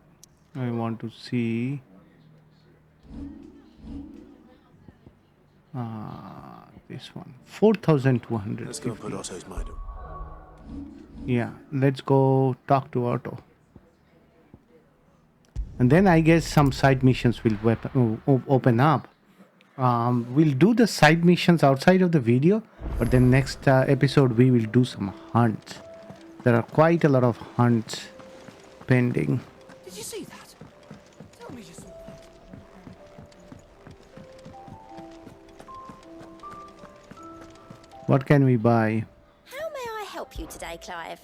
A: I want to see. This one. 4,200.
J: Let's go and put Otto's mind.
A: Yeah, let's go talk to Otto. And then I guess some side missions will open up. We'll do the side missions outside of the video, but then next episode we will do some hunts. There are quite a lot of hunts pending.
N: Did you see that? Tell me you saw that.
A: What can we buy?
P: How may I help you today, Clive?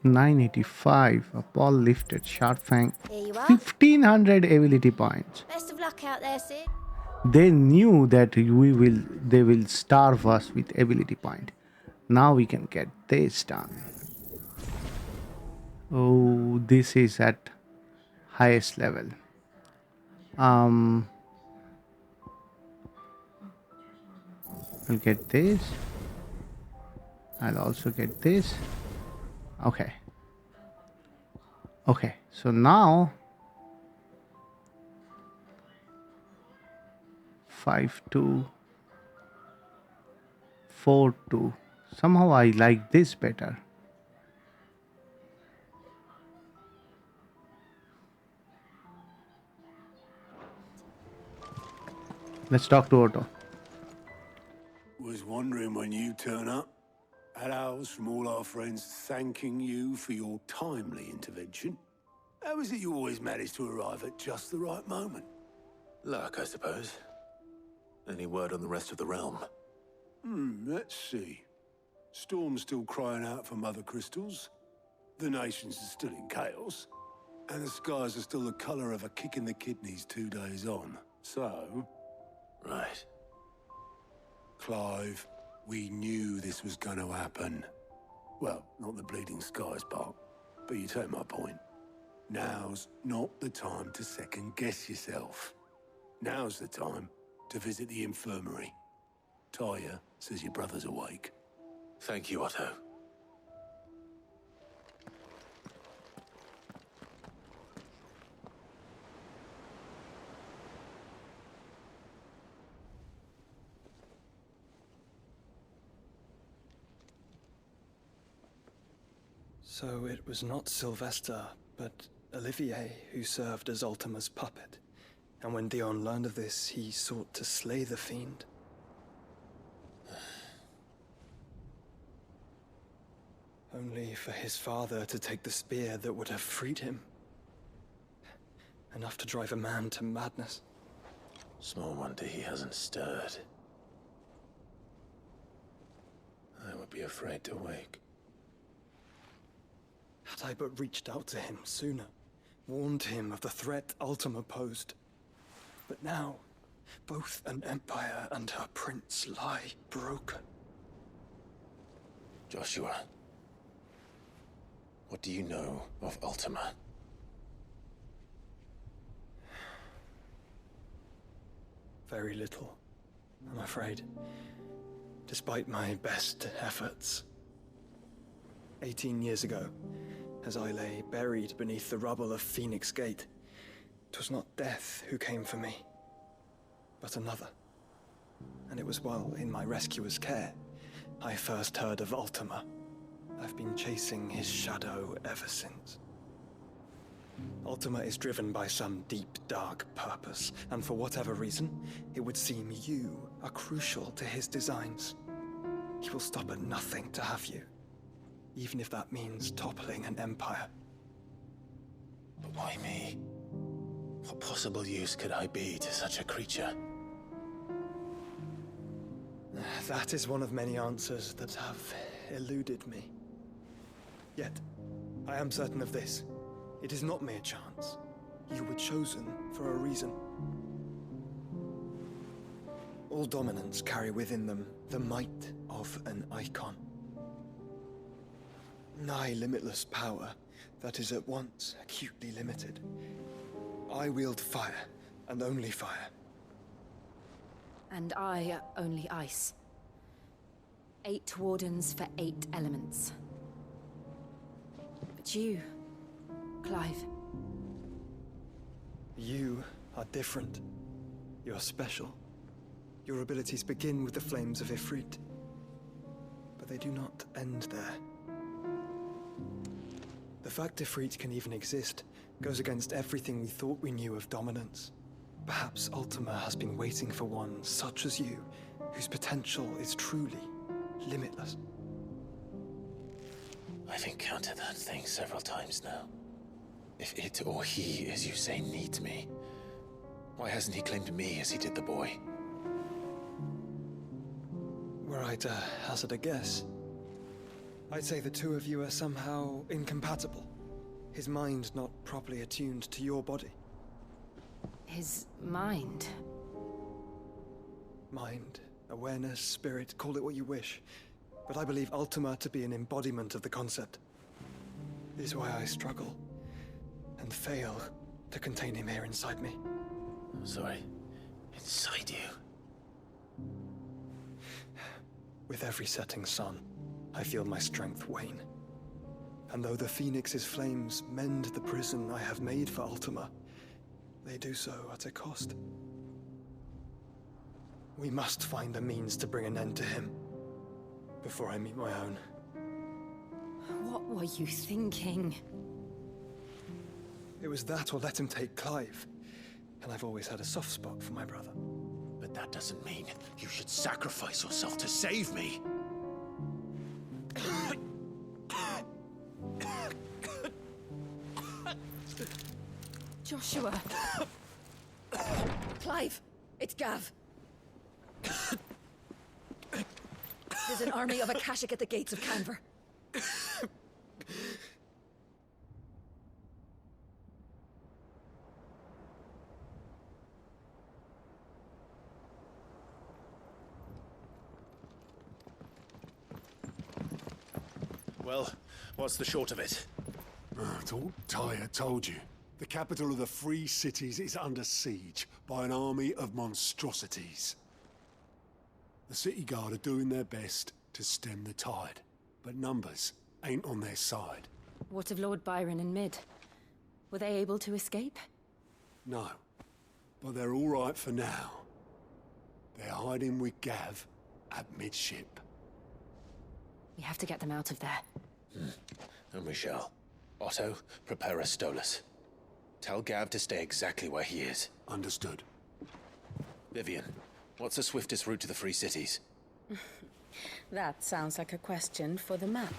A: 985, a ball lifted, sharp fang.
P: Here you are.
A: 1500 ability points.
P: Best of luck out there, Sid.
A: They knew that they will starve us with ability point. Now we can get this done. Oh, this is at highest level. I'll get this. I'll also get this. Okay. Okay, so now 5-2, 4-2. Somehow I like this better. Let's talk to Otto.
O: Was wondering when you turn up. Had owls from all our friends thanking you for your timely intervention. How is it you always manage to arrive at just the right moment?
J: Luck, I suppose. Any word on the rest of the realm?
O: Let's see. Storm's still crying out for mother crystals. The nations are still in chaos. And the skies are still the colour of a kick in the kidneys 2 days on. So...
J: Right.
O: Clive, we knew this was going to happen. Well, not the bleeding skies part, but you take my point. Now's not the time to second-guess yourself. Now's the time to visit the infirmary. Taya says your brother's awake.
J: Thank you, Otto.
F: So it was not Sylvester, but Olivier who served as Ultima's puppet. And when Dion learned of this, he sought to slay the fiend. Only for his father to take the spear that would have freed him. Enough to drive a man to madness.
J: Small wonder he hasn't stirred. I would be afraid to wake.
F: Had I but reached out to him sooner, warned him of the threat Ultima posed. But now, both an empire and her prince lie broken.
J: Joshua, what do you know of Ultima?
F: Very little, I'm afraid. Despite my best efforts. 18 years ago, as I lay buried beneath the rubble of Phoenix Gate, 'twas not death who came for me, but another. And it was while in my rescuer's care, I first heard of Ultima. I've been chasing his shadow ever since. Ultima is driven by some deep, dark purpose, and for whatever reason, it would seem you are crucial to his designs. He will stop at nothing to have you, even if that means toppling an empire.
J: But why me? What possible use could I be to such a creature?
F: That is one of many answers that have eluded me. Yet, I am certain of this. It is not mere chance. You were chosen for a reason. All dominants carry within them the might of an Eikon. Nigh limitless power that is at once acutely limited. I wield fire, and only fire.
R: And I only ice. 8 wardens for 8 elements. But you, Clive.
F: You are different. You're special. Your abilities begin with the flames of Ifrit. But they do not end there. The fact Ifrit can even exist goes against everything we thought we knew of dominance. Perhaps Ultima has been waiting for one such as you, whose potential is truly limitless.
J: I've encountered that thing several times now. If it or he, as you say, needs me, why hasn't he claimed me as he did the boy?
F: Were I to hazard a guess, I'd say the two of you are somehow incompatible. His mind not properly attuned to your body.
R: His mind?
F: Mind, awareness, spirit, call it what you wish. But I believe Ultima to be an embodiment of the concept. This is why I struggle and fail to contain him here inside me.
J: I'm sorry. Inside you?
F: With every setting sun, I feel my strength wane. And though the Phoenix's flames mend the prison I have made for Ultima, they do so at a cost. We must find a means to bring an end to him before I meet my own.
R: What were you thinking?
F: It was that or let him take Clive. And I've always had a soft spot for my brother.
B: But that doesn't mean you should sacrifice yourself to save me.
C: Joshua. Clive, it's Gav. There's an army of Akashic at the gates of Canver.
B: Well, what's the short of it?
O: Tyre told you. The capital of the Free Cities is under siege by an army of monstrosities. The City Guard are doing their best to stem the tide, but numbers ain't on their side.
R: What of Lord Byron and Mid? Were they able to escape?
O: No, but they're all right for now. They're hiding with Gav at midship.
R: We have to get them out of there.
J: And we shall. Otto, prepare a Stolas. Tell Gav to stay exactly where he is.
K: Understood.
J: Vivian, what's the swiftest route to the Free Cities?
Q: That sounds like a question for the map.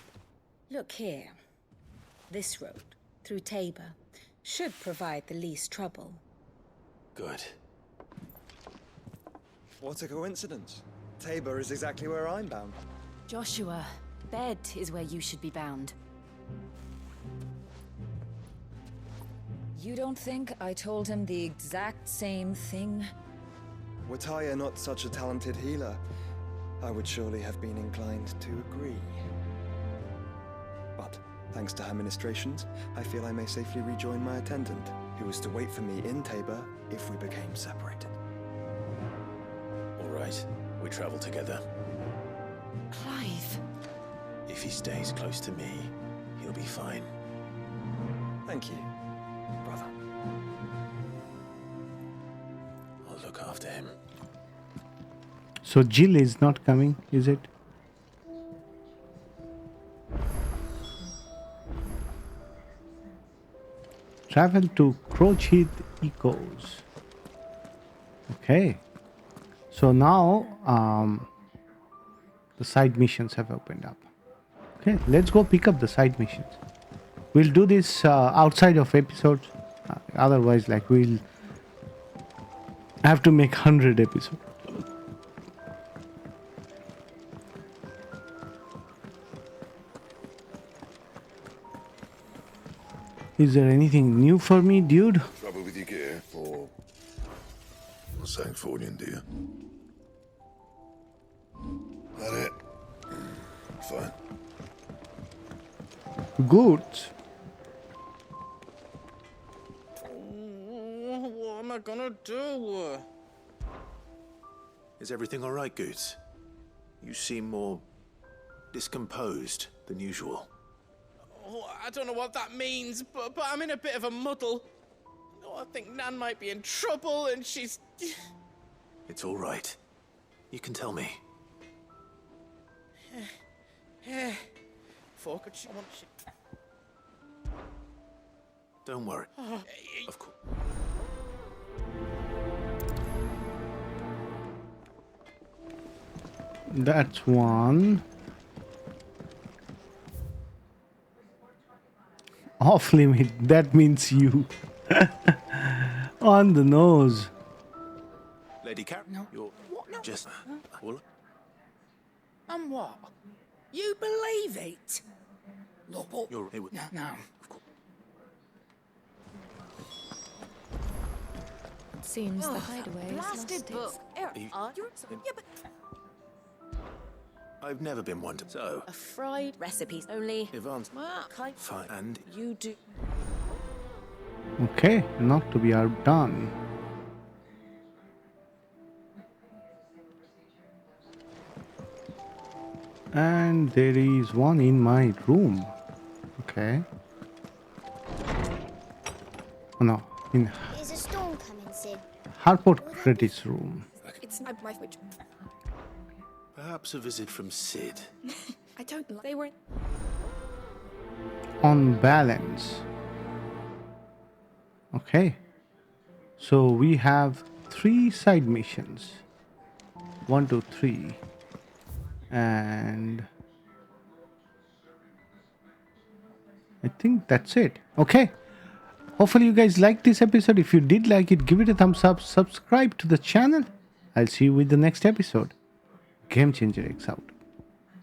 Q: Look here. This road, through Tabor, should provide the least trouble.
J: Good.
F: What a coincidence. Tabor is exactly where I'm bound.
R: Joshua, bed is where you should be bound.
G: You don't think I told him the exact same thing?
F: Were Tyre not such a talented healer, I would surely have been inclined to agree. But, thanks to her ministrations, I feel I may safely rejoin my attendant, who was to wait for me in Tabor if we became separated.
J: All right, we travel together.
R: Clive.
J: If he stays close to me, he'll be fine.
F: Thank you, brother.
J: I'll look after him.
A: So Jill is not coming, is it? Travel to Crochheath Echoes. Okay. So now the side missions have opened up. Okay, let's go pick up the side missions. We'll do this outside of episodes. Otherwise, like, we'll have to make 100 episodes. Is there anything new for me, dude?
K: Trouble with your gear, or saying fortune, do you? That it? Fine.
A: Good.
M: What am I gonna do?
J: Is everything all right, Goots? You seem more discomposed than usual.
M: Oh, I don't know what that means, but I'm in a bit of a muddle. Oh, I think Nan might be in trouble, and she's...
J: It's all right. You can tell me.
M: Fuck, she wants...
J: Don't worry. Of course.
A: That's one. Off limit, that means you. On the nose.
J: Lady Car... No. You're just... All...
N: And what? You believe it? Look,
J: You're...
N: no.
R: Seems the hideaway is
N: Blasted book.
J: I've never been one to... So...
Q: A fried recipes only.
J: Ivan's... Fine. And...
Q: You do...
A: Okay, not to be outdone. And there is one in my room. Okay. Oh no, in
P: Is a storm coming, Sid?
A: Harport Credit's room.
D: It's not my fridge.
J: Perhaps a visit from Sid.
D: I don't like. They were.
A: On balance. Okay. So we have 3 side missions. 1, 2, 3. And I think that's it. Okay. Hopefully you guys liked this episode. If you did like it, give it a thumbs up. Subscribe to the channel. I'll see you with the next episode. Game Changer X out.